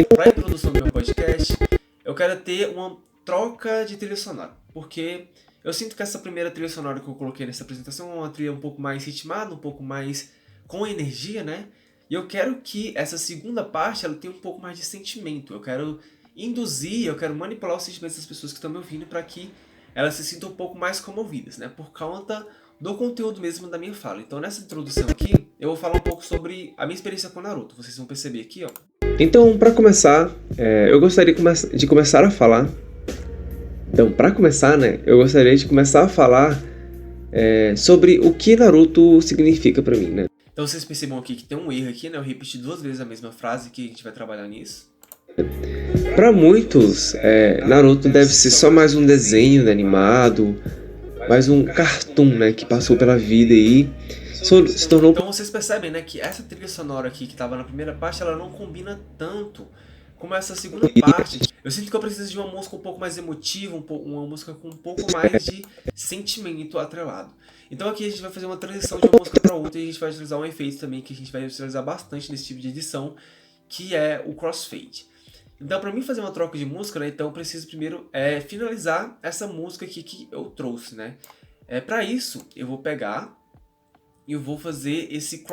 [SPEAKER 3] para a introdução do meu podcast, eu quero ter uma troca de trilha sonora, porque eu sinto que essa primeira trilha sonora que eu coloquei nessa apresentação é uma trilha um pouco mais ritmada, um pouco mais com energia, né? E eu quero que essa segunda parte ela tenha um pouco mais de sentimento. Eu quero induzir, eu quero manipular os sentimentos das pessoas que estão me ouvindo para que elas se sintam um pouco mais comovidas, né? Por conta do conteúdo mesmo da minha fala. Então nessa introdução aqui, eu vou falar um pouco sobre a minha experiência com Naruto. Vocês vão perceber aqui, ó.
[SPEAKER 4] Então, para começar, eu gostaria de começar a falar... Então, para começar, né, eu gostaria de começar a falar sobre o que Naruto significa para mim, né?
[SPEAKER 3] Então vocês percebam aqui que tem um erro aqui, né? Eu repeti 2 vezes a mesma frase, que a gente vai trabalhar nisso.
[SPEAKER 4] Para muitos, Naruto deve ser só mais um desenho animado, mais um cartoon, né, que passou pela vida e se tornou...
[SPEAKER 3] Então vocês percebem, né, que essa trilha sonora aqui que estava na primeira parte, ela não combina tanto como essa segunda parte. Eu sinto que eu preciso de uma música um pouco mais emotiva, uma música com um pouco mais de sentimento atrelado. Então aqui a gente vai fazer uma transição de uma música para outra e a gente vai utilizar um efeito também que a gente vai utilizar bastante nesse tipo de edição, que é o crossfade. Então para mim fazer uma troca de música, né, então eu preciso primeiro finalizar essa música aqui que eu trouxe, né. Para isso eu vou pegar e eu vou fazer esse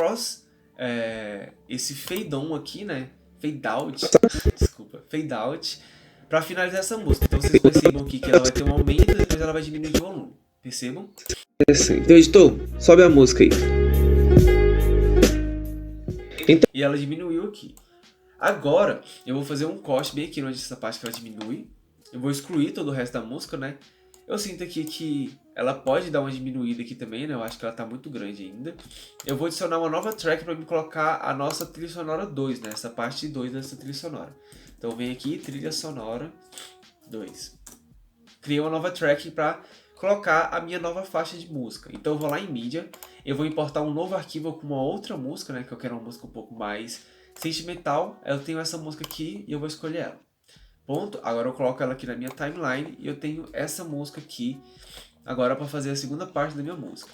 [SPEAKER 3] esse fade on aqui, né, fade out, desculpa, fade out, para finalizar essa música. Então vocês percebam aqui que ela vai ter um aumento e depois ela vai diminuir de volume, percebam?
[SPEAKER 4] Então, editor, sobe a música aí.
[SPEAKER 3] Então... E ela diminuiu aqui. Agora, eu vou fazer um corte bem aqui onde essa parte que ela diminui. Eu vou excluir todo o resto da música, né? Eu sinto aqui que ela pode dar uma diminuída aqui também, né? Eu acho que ela tá muito grande ainda. Eu vou adicionar uma nova track para me colocar a nossa trilha sonora 2, né? Essa parte 2 dessa trilha sonora. Então vem aqui, trilha sonora 2. Criei uma nova track para colocar a minha nova faixa de música. Então eu vou lá em mídia, eu vou importar um novo arquivo com uma outra música, né? Que eu quero uma música um pouco mais sentimental. Eu tenho essa música aqui e eu vou escolher ela. Ponto. Agora eu coloco ela aqui na minha timeline e eu tenho essa música aqui agora para fazer a segunda parte da minha música.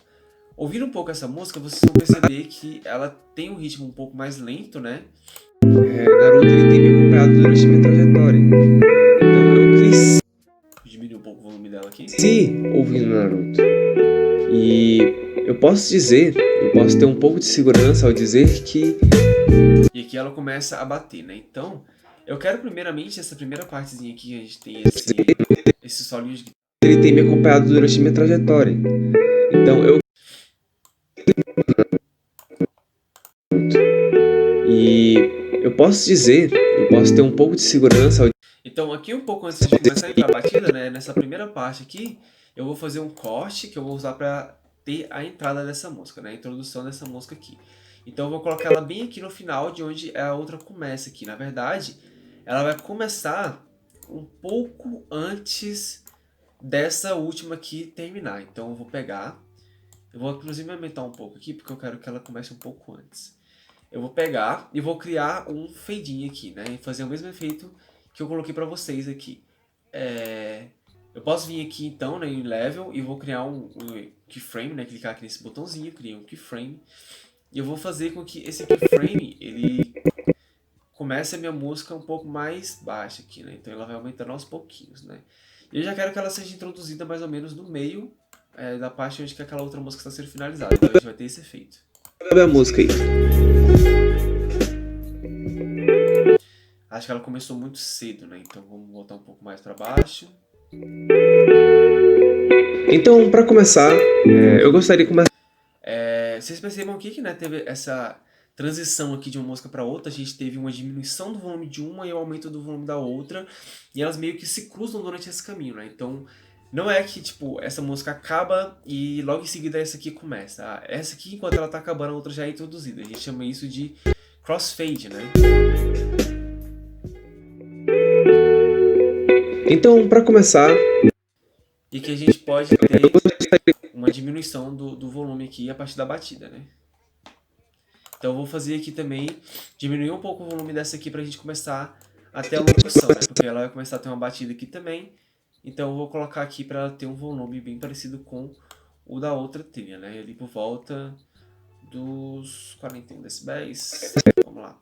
[SPEAKER 3] Ouvindo um pouco essa música, vocês vão perceber que ela tem um ritmo um pouco mais lento, né?
[SPEAKER 4] Naruto ele tem me acompanhado durante minha trajetória. Então eu cresci.
[SPEAKER 3] Diminuir um pouco o volume dela aqui.
[SPEAKER 4] Ouvindo Naruto. E eu posso ter um pouco de segurança ao dizer que...
[SPEAKER 3] E aqui ela começa a bater, né? Então, eu quero primeiramente essa primeira partezinha aqui, a gente tem esse solinho de...
[SPEAKER 4] Ele tem me acompanhado durante minha trajetória. Então eu... E eu posso ter um pouco de segurança ao...
[SPEAKER 3] Então aqui um pouco antes de começar a entrar a batida, né? Nessa primeira parte aqui, eu vou fazer um corte que eu vou usar para ter a entrada dessa música, né? A introdução dessa música aqui. Então eu vou colocar ela bem aqui no final de onde a outra começa aqui. Na verdade, ela vai começar um pouco antes dessa última aqui terminar. Então eu vou pegar, eu vou inclusive aumentar um pouco aqui, porque eu quero que ela comece um pouco antes. Eu vou pegar e vou criar um fade aqui, né? E fazer o mesmo efeito que eu coloquei para vocês aqui. Eu posso vir aqui então, né, em Level, e vou criar um keyframe, né? Clicar aqui nesse botãozinho, criar um keyframe. E eu vou fazer com que esse keyframe, ele comece a minha música um pouco mais baixa aqui, né? Então ela vai aumentando aos pouquinhos, né? E eu já quero que ela seja introduzida mais ou menos no meio da parte onde que aquela outra música está sendo finalizada. Então a gente vai ter esse efeito.
[SPEAKER 4] Sobe a música aí.
[SPEAKER 3] Acho que ela começou muito cedo, né? Então vamos voltar um pouco mais para baixo.
[SPEAKER 4] Então, para começar, eu gostaria de começar.
[SPEAKER 3] Vocês percebam aqui que, né, teve essa transição aqui de uma música para outra. A gente teve uma diminuição do volume de uma e o aumento do volume da outra. E elas meio que se cruzam durante esse caminho, né? Então, não é que, tipo, essa música acaba e logo em seguida essa aqui começa. Essa aqui, enquanto ela tá acabando, a outra já é introduzida. A gente chama isso de crossfade, né?
[SPEAKER 4] Então, para começar,
[SPEAKER 3] E que a gente pode ter uma diminuição do volume aqui a partir da batida, né? Então eu vou fazer aqui também, diminuir um pouco o volume dessa aqui pra gente começar até a locução, né? Porque ela vai começar a ter uma batida aqui também. Então eu vou colocar aqui pra ela ter um volume bem parecido com o da outra trilha, né? Ali por volta dos 41 decibéis. Vamos lá.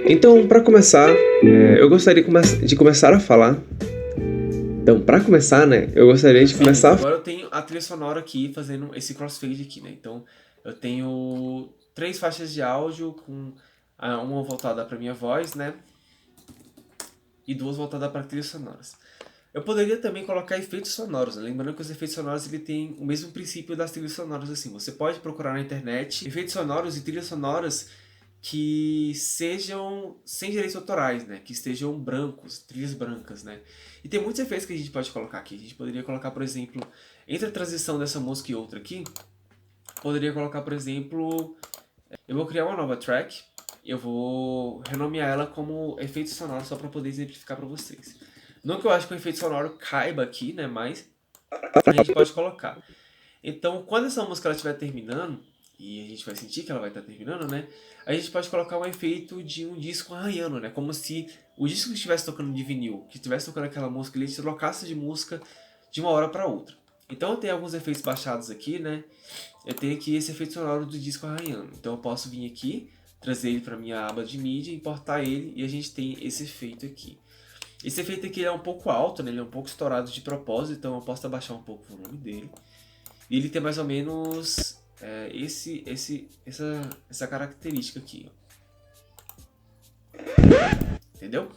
[SPEAKER 4] Então, para começar, eu gostaria de começar a falar. Então, para começar, né, eu gostaria de começar.
[SPEAKER 3] Agora eu tenho a trilha sonora aqui fazendo esse crossfade aqui, né? Então, eu tenho 3 faixas de áudio com uma voltada para minha voz, né? E 2 voltadas para trilhas sonoras. Eu poderia também colocar efeitos sonoros, né? Lembrando que os efeitos sonoros ele tem o mesmo princípio das trilhas sonoras, assim. Você pode procurar na internet efeitos sonoros e trilhas sonoras que sejam sem direitos autorais, né? Que estejam brancos, trilhas brancas, né? E tem muitos efeitos que a gente pode colocar aqui. A gente poderia colocar, por exemplo, entre a transição dessa música e outra aqui, poderia colocar, por exemplo, eu vou criar uma nova track, eu vou renomear ela como efeito sonoro só para poder exemplificar para vocês. Não que eu acho que o efeito sonoro caiba aqui, né? Mas a gente pode colocar. Então, quando essa música ela estiver terminando, e a gente vai sentir que ela vai estar terminando, né? A gente pode colocar um efeito de um disco arranhando, né? Como se o disco que estivesse tocando de vinil, que estivesse tocando aquela música, ele trocasse de música de uma hora para outra. Então eu tenho alguns efeitos baixados aqui, né? Eu tenho aqui esse efeito sonoro do disco arranhando. Então eu posso vir aqui, trazer ele para minha aba de mídia, importar ele e a gente tem esse efeito aqui. Esse efeito aqui é um pouco alto, né? Ele é um pouco estourado de propósito, então eu posso abaixar um pouco o volume dele. E ele tem mais ou menos essa característica aqui, ó. Entendeu?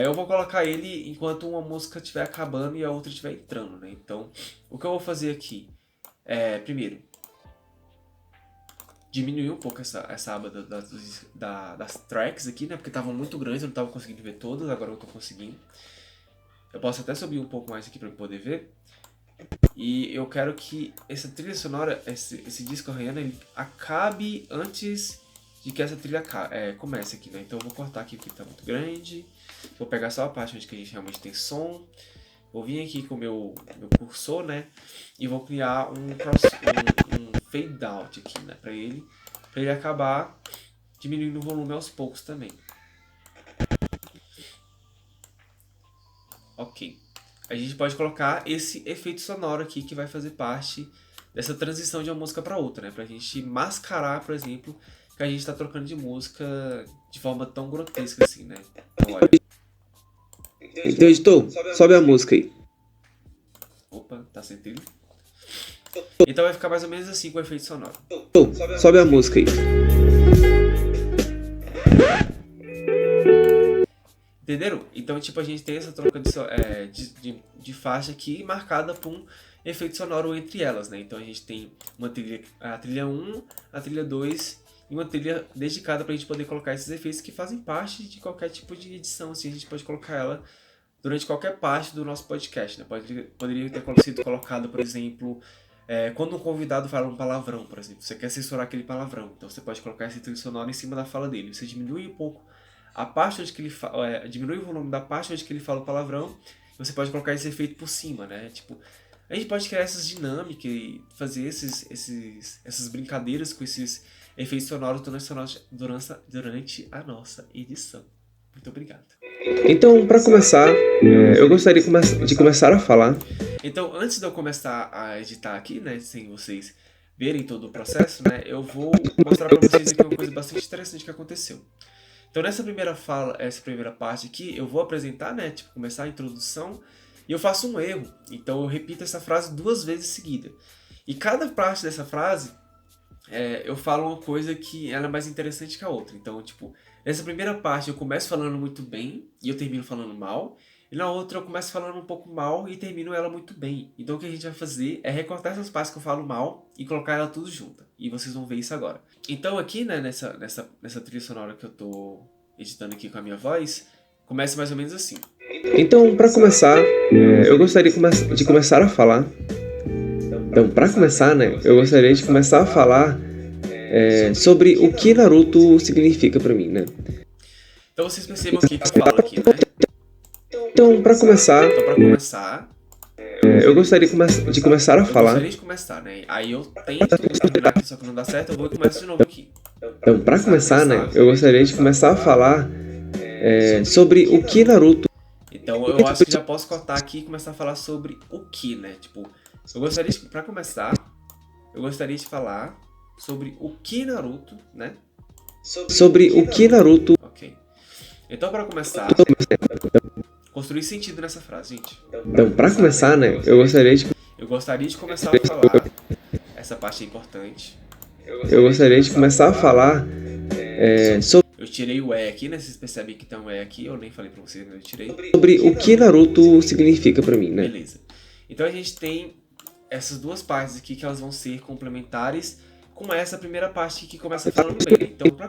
[SPEAKER 3] Eu vou colocar ele enquanto uma música estiver acabando e a outra estiver entrando, né? Então, o que eu vou fazer aqui primeiro, diminuir um pouco essa aba das tracks aqui, né? Porque estavam muito grandes, eu não estava conseguindo ver todas, agora eu estou conseguindo. Eu posso até subir um pouco mais aqui para poder ver. E eu quero que essa trilha sonora, esse disco arranhando, ele acabe antes de que essa trilha comece aqui, né? Então eu vou cortar aqui porque está muito grande. Vou pegar só a parte onde que a gente realmente tem som. Vou vir aqui com o meu cursor, né? E vou criar um fade out aqui, né? Para ele acabar diminuindo o volume aos poucos também. Ok. A gente pode colocar esse efeito sonoro aqui que vai fazer parte dessa transição de uma música para outra, né? Pra gente mascarar, por exemplo, que a gente tá trocando de música de forma tão grotesca assim, né? Então, olha.
[SPEAKER 4] Então, editor, sobe a música aí.
[SPEAKER 3] Opa, tá sem trilha. Então vai ficar mais ou menos assim com o efeito sonoro.
[SPEAKER 4] Sobe a música aí.
[SPEAKER 3] Entenderam? Então, tipo, a gente tem essa troca de faixa aqui marcada por um efeito sonoro entre elas, né? Então a gente tem a trilha 1, a trilha 2 e uma trilha dedicada pra gente poder colocar esses efeitos que fazem parte de qualquer tipo de edição, assim, a gente pode colocar ela durante qualquer parte do nosso podcast, né? Poderia ter sido colocado, por exemplo, quando um convidado fala um palavrão, por exemplo, você quer censurar aquele palavrão, então você pode colocar essa trilha sonora em cima da fala dele. Você diminui um pouco a parte onde que ele diminui o volume da parte onde que ele fala o palavrão, e você pode colocar esse efeito por cima, né? Tipo, a gente pode criar essas dinâmicas e fazer essas brincadeiras com esses efeitos sonoros durante a nossa edição. Muito obrigado.
[SPEAKER 4] Então, para começar, eu gostaria de começar a falar.
[SPEAKER 3] Então, antes de eu começar a editar aqui, né, sem vocês verem todo o processo, né, eu vou mostrar para vocês aqui uma coisa bastante interessante que aconteceu. Então, essa primeira parte aqui, eu vou apresentar, né, tipo, começar a introdução, e eu faço um erro. Então, eu repito essa frase 2 vezes seguida. E cada parte dessa frase, eu falo uma coisa que ela é mais interessante que a outra. Então, tipo, nessa primeira parte eu começo falando muito bem e eu termino falando mal. E na outra eu começo falando um pouco mal e termino ela muito bem. Então o que a gente vai fazer é recortar essas partes que eu falo mal e colocar ela tudo junta. E vocês vão ver isso agora. Então aqui, né, nessa trilha sonora que eu tô editando aqui com a minha voz, começa mais ou menos assim.
[SPEAKER 4] Então, para começar, eu gostaria de começar a falar. Então, para começar, né, eu gostaria de começar a falar sobre o que Naruto significa para mim, né?
[SPEAKER 3] Então vocês percebam o que eu falo aqui, né?
[SPEAKER 4] Então, para começar, eu gostaria de começar a falar.
[SPEAKER 3] Eu gostaria de começar, né? Aí eu tento terminar aqui, só que não dá certo, eu vou e começo de novo aqui.
[SPEAKER 4] Então, para começar, né, eu gostaria de começar a falar sobre o que Naruto.
[SPEAKER 3] Então eu acho que já posso cortar aqui e começar a falar sobre o que, né? Tipo, pra começar, eu gostaria de falar sobre o que Naruto, né?
[SPEAKER 4] Sobre o que Naruto.
[SPEAKER 3] Ok. Então, para começar, construir sentido nessa frase, gente.
[SPEAKER 4] Então, para começar, né, eu gostaria de
[SPEAKER 3] começar a falar. Essa parte é importante.
[SPEAKER 4] Eu gostaria de começar a falar sobre.
[SPEAKER 3] Eu tirei o E aqui, né? Vocês percebem que tem um E aqui, eu nem falei pra vocês, mas eu tirei.
[SPEAKER 4] Sobre o que Naruto significa pra mim, né?
[SPEAKER 3] Beleza. Então a gente tem essas duas partes aqui que elas vão ser complementares com essa primeira parte que começa falando bem. Então, pra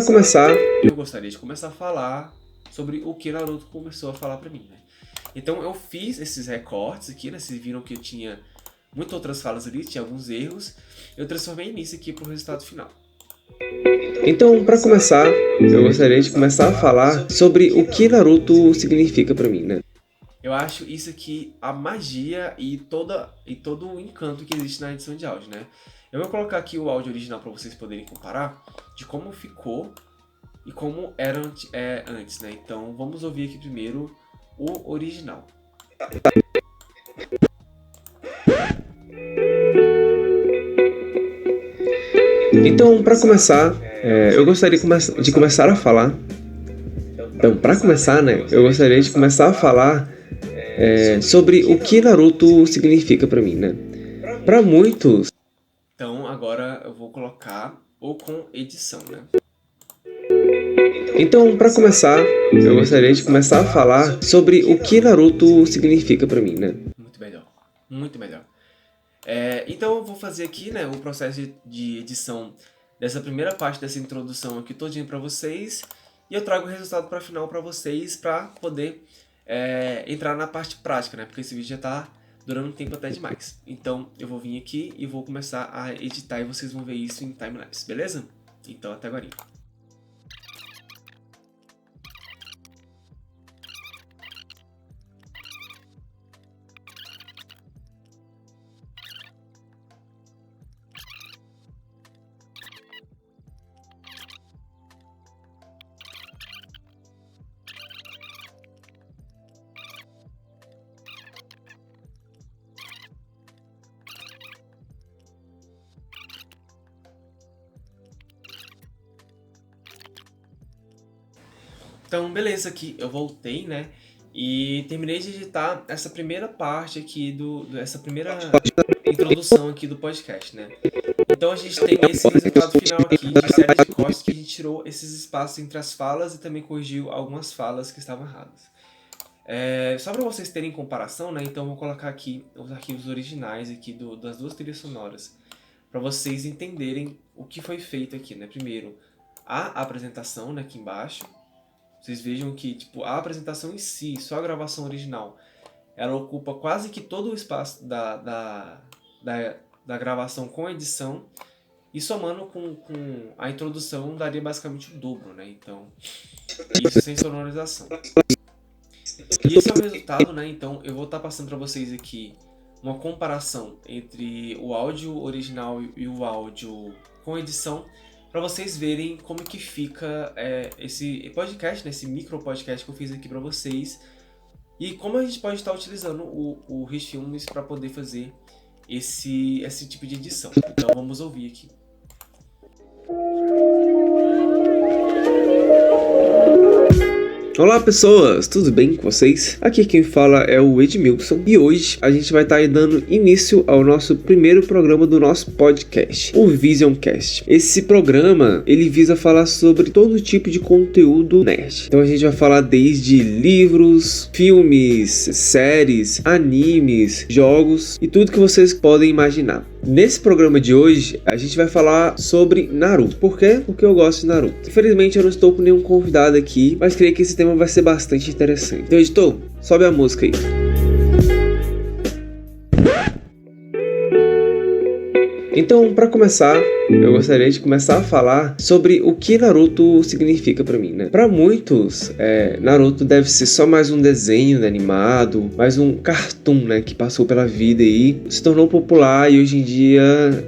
[SPEAKER 3] começar, eu gostaria de começar a falar sobre o que Naruto começou a falar pra mim, né? Então eu fiz esses recortes aqui, né? Vocês viram que eu tinha muitas outras falas ali, tinha alguns erros. Eu transformei nisso aqui pro resultado final.
[SPEAKER 4] Então, para começar, eu gostaria de começar a falar sobre o que Naruto significa pra mim, né?
[SPEAKER 3] Eu acho isso aqui a magia e todo o encanto que existe na edição de áudio, né? Eu vou colocar aqui o áudio original para vocês poderem comparar de como ficou e como era antes, né? Então vamos ouvir aqui primeiro o original.
[SPEAKER 4] Então, para começar, eu gostaria de começar a falar. Então, para começar, né, eu gostaria de começar a falar sobre o que Naruto significa pra mim, né? Para muitos.
[SPEAKER 3] Então, agora eu vou colocar ou com edição, né?
[SPEAKER 4] Então, para começar, eu gostaria de começar a falar sobre o que Naruto significa pra mim, né?
[SPEAKER 3] Muito melhor, muito melhor. Então eu vou fazer aqui, né, o processo de edição dessa primeira parte dessa introdução aqui todinha para vocês e eu trago o resultado para final para vocês para poder entrar na parte prática, né? Porque esse vídeo já tá durando um tempo até demais. Então eu vou vir aqui e vou começar a editar e vocês vão ver isso em timelapse, beleza? Então até agora. Então, beleza, aqui eu voltei, né? E terminei de editar essa primeira parte aqui essa primeira introdução aqui do podcast, né? Então a gente tem esse resultado final aqui de série de cortes que a gente tirou esses espaços entre as falas e também corrigiu algumas falas que estavam erradas. Só para vocês terem comparação, né? Então eu vou colocar aqui os arquivos originais aqui das duas trilhas sonoras para vocês entenderem o que foi feito aqui, né? Primeiro, a apresentação, né, aqui embaixo. Vocês vejam que tipo, a apresentação em si, só a gravação original, ela ocupa quase que todo o espaço da gravação com edição, e somando com a introdução daria basicamente o dobro, né? Então, isso sem sonorização. E esse é o resultado, né? Então eu vou estar passando para vocês aqui uma comparação entre o áudio original e o áudio com edição, para vocês verem como que fica esse podcast, né? Esse micro podcast que eu fiz aqui para vocês, e como a gente pode estar utilizando o RichFilms para poder fazer esse tipo de edição. Então vamos ouvir aqui.
[SPEAKER 4] Olá pessoas, tudo bem com vocês? Aqui quem fala é o Edmilson e hoje a gente vai estar dando início ao nosso primeiro programa do nosso podcast, o Visioncast. Esse programa, ele visa falar sobre todo tipo de conteúdo nerd. Então a gente vai falar desde livros, filmes, séries, animes, jogos e tudo que vocês podem imaginar. Nesse programa de hoje, a gente vai falar sobre Naruto. Por quê? Porque eu gosto de Naruto. Infelizmente, eu não estou com nenhum convidado aqui, mas creio que esse tema vai ser bastante interessante. Então, editor, sobe a música aí. Então, para começar, eu gostaria de começar a falar sobre o que Naruto significa para mim, né? Para muitos, Naruto deve ser só mais um desenho animado, mais um cartoon, né, que passou pela vida e se tornou popular e hoje em dia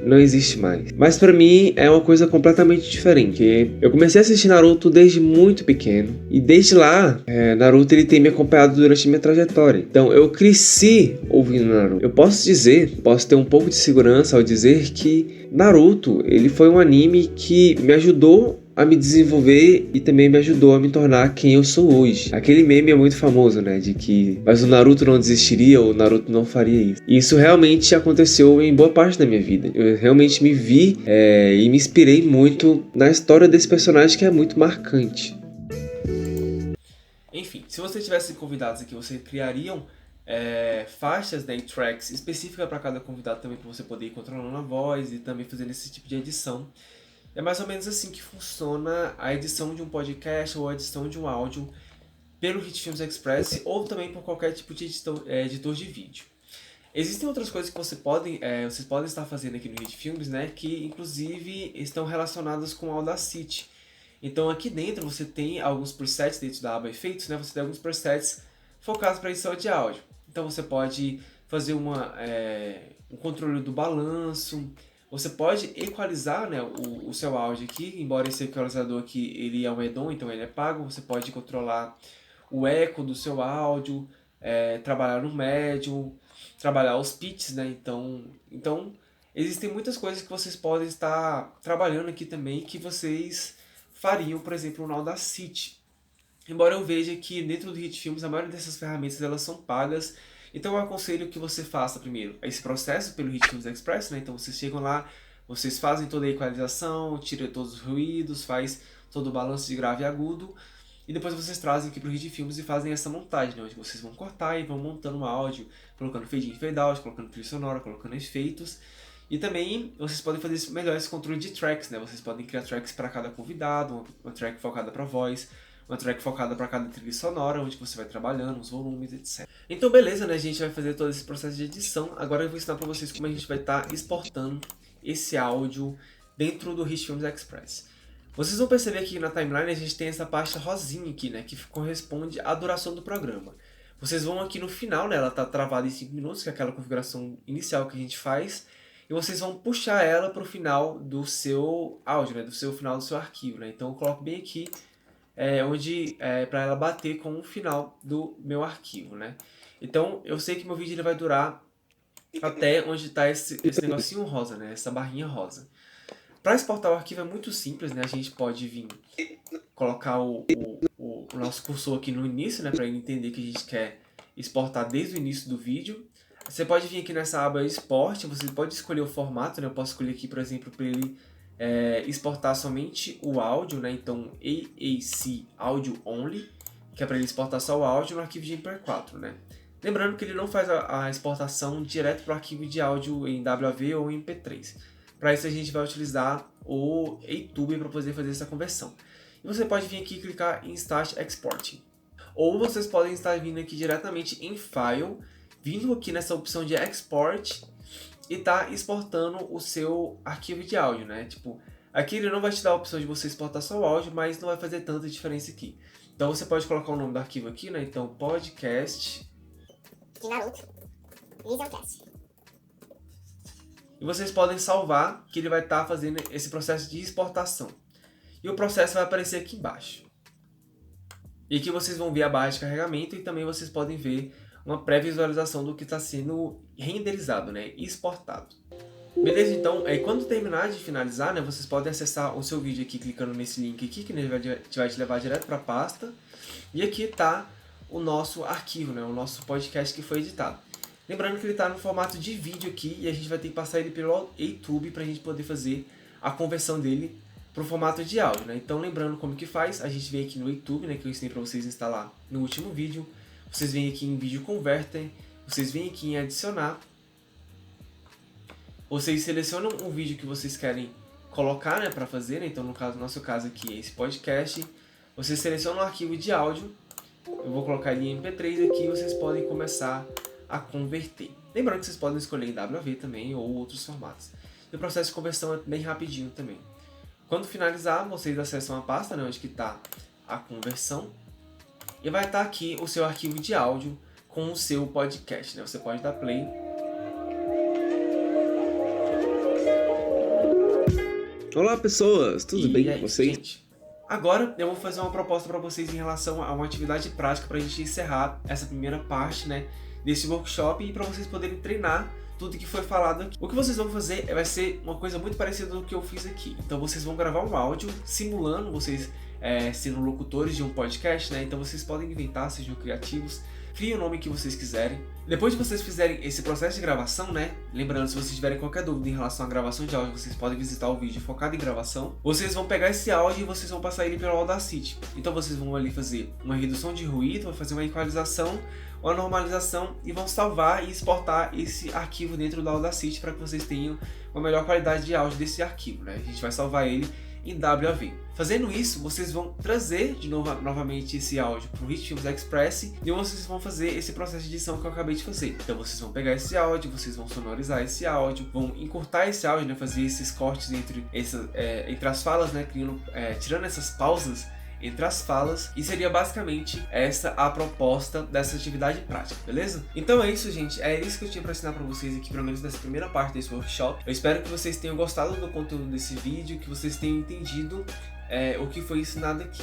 [SPEAKER 4] não existe mais. Mas para mim é uma coisa completamente diferente. Eu comecei a assistir Naruto desde muito pequeno e desde lá, Naruto ele tem me acompanhado durante minha trajetória. Então, eu cresci ouvindo Naruto. Eu posso ter um pouco de segurança ao dizer que Naruto, ele foi um anime que me ajudou a me desenvolver e também me ajudou a me tornar quem eu sou hoje. Aquele meme é muito famoso, né, de que mas o Naruto não desistiria ou o Naruto não faria isso. E isso realmente aconteceu em boa parte da minha vida. Eu realmente me vi e me inspirei muito na história desse personagem que é muito marcante.
[SPEAKER 3] Enfim, se vocês tivessem convidados aqui, vocês criariam faixas, né, e tracks específicas para cada convidado também, para você poder ir controlando a voz e também fazendo esse tipo de edição. É mais ou menos assim que funciona a edição de um podcast ou a edição de um áudio pelo RichFilms Express ou também por qualquer tipo de editor de vídeo. Existem outras coisas que vocês podem estar fazendo aqui no RichFilms, né, que inclusive estão relacionadas com o Audacity. Então aqui dentro você tem alguns presets dentro da aba efeitos, né, você tem alguns presets focados para edição de áudio. Então você pode fazer um controle do balanço, você pode equalizar, né, o seu áudio aqui, embora esse equalizador aqui ele é um add-on, então ele é pago, você pode controlar o eco do seu áudio, trabalhar no médium, trabalhar os pitches, né, então existem muitas coisas que vocês podem estar trabalhando aqui também que vocês fariam, por exemplo, no Audacity. Embora eu veja que dentro do RichFilms a maioria dessas ferramentas elas são pagas, então eu aconselho que você faça primeiro esse processo pelo RichFilms Express, né? Então vocês chegam lá, vocês fazem toda a equalização, tiram todos os ruídos, faz todo o balanço de grave e agudo, e depois vocês trazem aqui para o RichFilms e fazem essa montagem, né? Onde vocês vão cortar e vão montando um áudio, colocando fade in, fade out, colocando trilha sonora, colocando efeitos. E também vocês podem fazer melhor esse controle de tracks, né? Vocês podem criar tracks para cada convidado, uma track focada para voz, uma track focada para cada trilha sonora, onde você vai trabalhando, os volumes, etc. Então beleza, né? A gente vai fazer todo esse processo de edição. Agora eu vou ensinar para vocês como a gente vai estar exportando esse áudio dentro do RichFilms Express. Vocês vão perceber que na timeline a gente tem essa pasta rosinha aqui, né? Que corresponde à duração do programa. Vocês vão aqui no final, né? Ela está travada em 5 minutos, que é aquela configuração inicial que a gente faz. E vocês vão puxar ela para o final do seu áudio, né? Do final do seu arquivo, né? Então eu coloco bem aqui para ela bater com o final do meu arquivo, né? Então eu sei que meu vídeo ele vai durar até onde está esse negocinho rosa, né? Essa barrinha rosa. Para exportar o arquivo é muito simples, né? A gente pode vir colocar o nosso cursor aqui no início, né? Para ele entender que a gente quer exportar desde o início do vídeo. Você pode vir aqui nessa aba Export, você pode escolher o formato, né? Eu posso escolher aqui, por exemplo, para ele exportar somente o áudio, né? Então AAC Audio Only, que é para ele exportar só o áudio no arquivo de MP4, né? Lembrando que ele não faz a exportação direto para o arquivo de áudio em WAV ou MP3. Para isso a gente vai utilizar o YouTube para poder fazer essa conversão. E você pode vir aqui e clicar em Start Exporting. Ou vocês podem estar vindo aqui diretamente em File, vindo aqui nessa opção de Export e tá exportando o seu arquivo de áudio, né? Tipo, aqui ele não vai te dar a opção de você exportar só o áudio, mas não vai fazer tanta diferença aqui. Então você pode colocar o nome do arquivo aqui, né? Então, podcast
[SPEAKER 5] de Naruto, Visioncast.
[SPEAKER 3] E vocês podem salvar, que ele vai estar fazendo esse processo de exportação. E o processo vai aparecer aqui embaixo. E aqui vocês vão ver a barra de carregamento e também vocês podem ver uma pré-visualização do que está sendo renderizado, né? Exportado. Beleza? Então, quando terminar de finalizar, né, vocês podem acessar o seu vídeo aqui clicando nesse link aqui, que ele vai te levar direto para a pasta. E aqui está o nosso arquivo, né, o nosso podcast que foi editado. Lembrando que ele está no formato de vídeo aqui e a gente vai ter que passar ele pelo YouTube para a gente poder fazer a conversão dele para o formato de áudio, né? Então, lembrando como que faz, a gente vem aqui no YouTube, né, que eu ensinei para vocês instalar no último vídeo. Vocês vêm aqui em Vídeo Converter, vocês vêm aqui em Adicionar. Vocês selecionam um vídeo que vocês querem colocar, né, para fazer, né? Então, no nosso caso aqui é esse podcast. Vocês selecionam um arquivo de áudio. Eu vou colocar ele em MP3 aqui e vocês podem começar a converter. Lembrando que vocês podem escolher em WAV também ou outros formatos. E o processo de conversão é bem rapidinho também. Quando finalizar, vocês acessam a pasta, né, onde que está a conversão. E vai estar aqui o seu arquivo de áudio com o seu podcast, né? Você pode dar play.
[SPEAKER 4] Olá pessoas, tudo bem com vocês?
[SPEAKER 3] Gente, agora eu vou fazer uma proposta para vocês em relação a uma atividade prática para a gente encerrar essa primeira parte, né, desse workshop e para vocês poderem treinar tudo que foi falado aqui. O que vocês vão fazer vai ser uma coisa muito parecida do que eu fiz aqui. Então vocês vão gravar um áudio simulando vocês sendo locutores de um podcast, né? Então vocês podem inventar, sejam criativos, criem o nome que vocês quiserem. Depois de vocês fizerem esse processo de gravação, né? Lembrando, se vocês tiverem qualquer dúvida em relação à gravação de áudio, vocês podem visitar o vídeo focado em gravação. Vocês vão pegar esse áudio e vocês vão passar ele pelo Audacity. Então vocês vão ali fazer uma redução de ruído, vão fazer uma equalização, uma normalização e vão salvar e exportar esse arquivo dentro do Audacity para que vocês tenham uma melhor qualidade de áudio desse arquivo, né? A gente vai salvar ele em WAV. Fazendo isso, vocês vão trazer de novo novamente esse áudio para o HitFilms Express e vocês vão fazer esse processo de edição que eu acabei de fazer. Então vocês vão pegar esse áudio, vocês vão sonorizar esse áudio, vão encurtar esse áudio, né, fazer esses cortes entre as falas, né, tirando essas pausas entre as falas, e seria basicamente essa a proposta dessa atividade prática, beleza? Então é isso, gente, é isso que eu tinha para ensinar para vocês aqui, pelo menos nessa primeira parte desse workshop. Eu espero que vocês tenham gostado do conteúdo desse vídeo, que vocês tenham entendido o que foi ensinado aqui.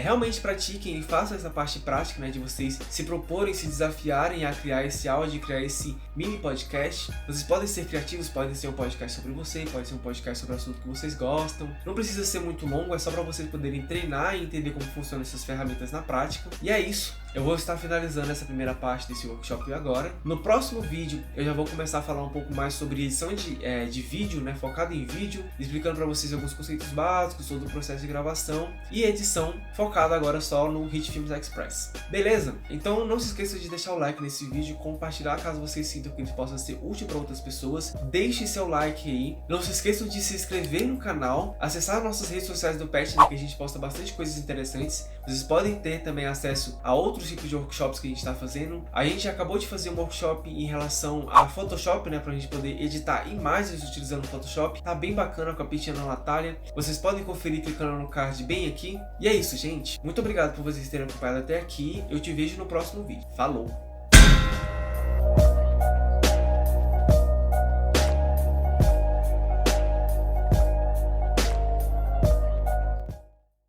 [SPEAKER 3] Realmente pratiquem e façam essa parte prática, né, de vocês se proporem, se desafiarem a criar esse áudio, criar esse mini podcast. Vocês podem ser criativos, podem ser um podcast sobre você, pode ser um podcast sobre o assunto que vocês gostam. Não precisa ser muito longo, é só para vocês poderem treinar e entender como funcionam essas ferramentas na prática. E é isso. Eu vou estar finalizando essa primeira parte desse workshop agora. No próximo vídeo, eu já vou começar a falar um pouco mais sobre edição de vídeo, né, focado em vídeo, explicando para vocês alguns conceitos básicos sobre o processo de gravação e edição, focada agora só no HitFilms Express. Beleza? Então não se esqueça de deixar o like nesse vídeo, compartilhar caso vocês sintam que ele possa ser útil para outras pessoas. Deixe seu like aí. Não se esqueçam de se inscrever no canal, acessar nossas redes sociais do PET, né, que a gente posta bastante coisas interessantes. Vocês podem ter também acesso a outros tipos de workshops que a gente está fazendo. A gente acabou de fazer um workshop em relação a Photoshop, né, pra gente poder editar imagens utilizando o Photoshop. Tá bem bacana com a Peach e a Natália. Vocês podem conferir clicando no card bem aqui. E é isso, gente. Muito obrigado por vocês terem acompanhado até aqui. Eu te vejo no próximo vídeo. Falou!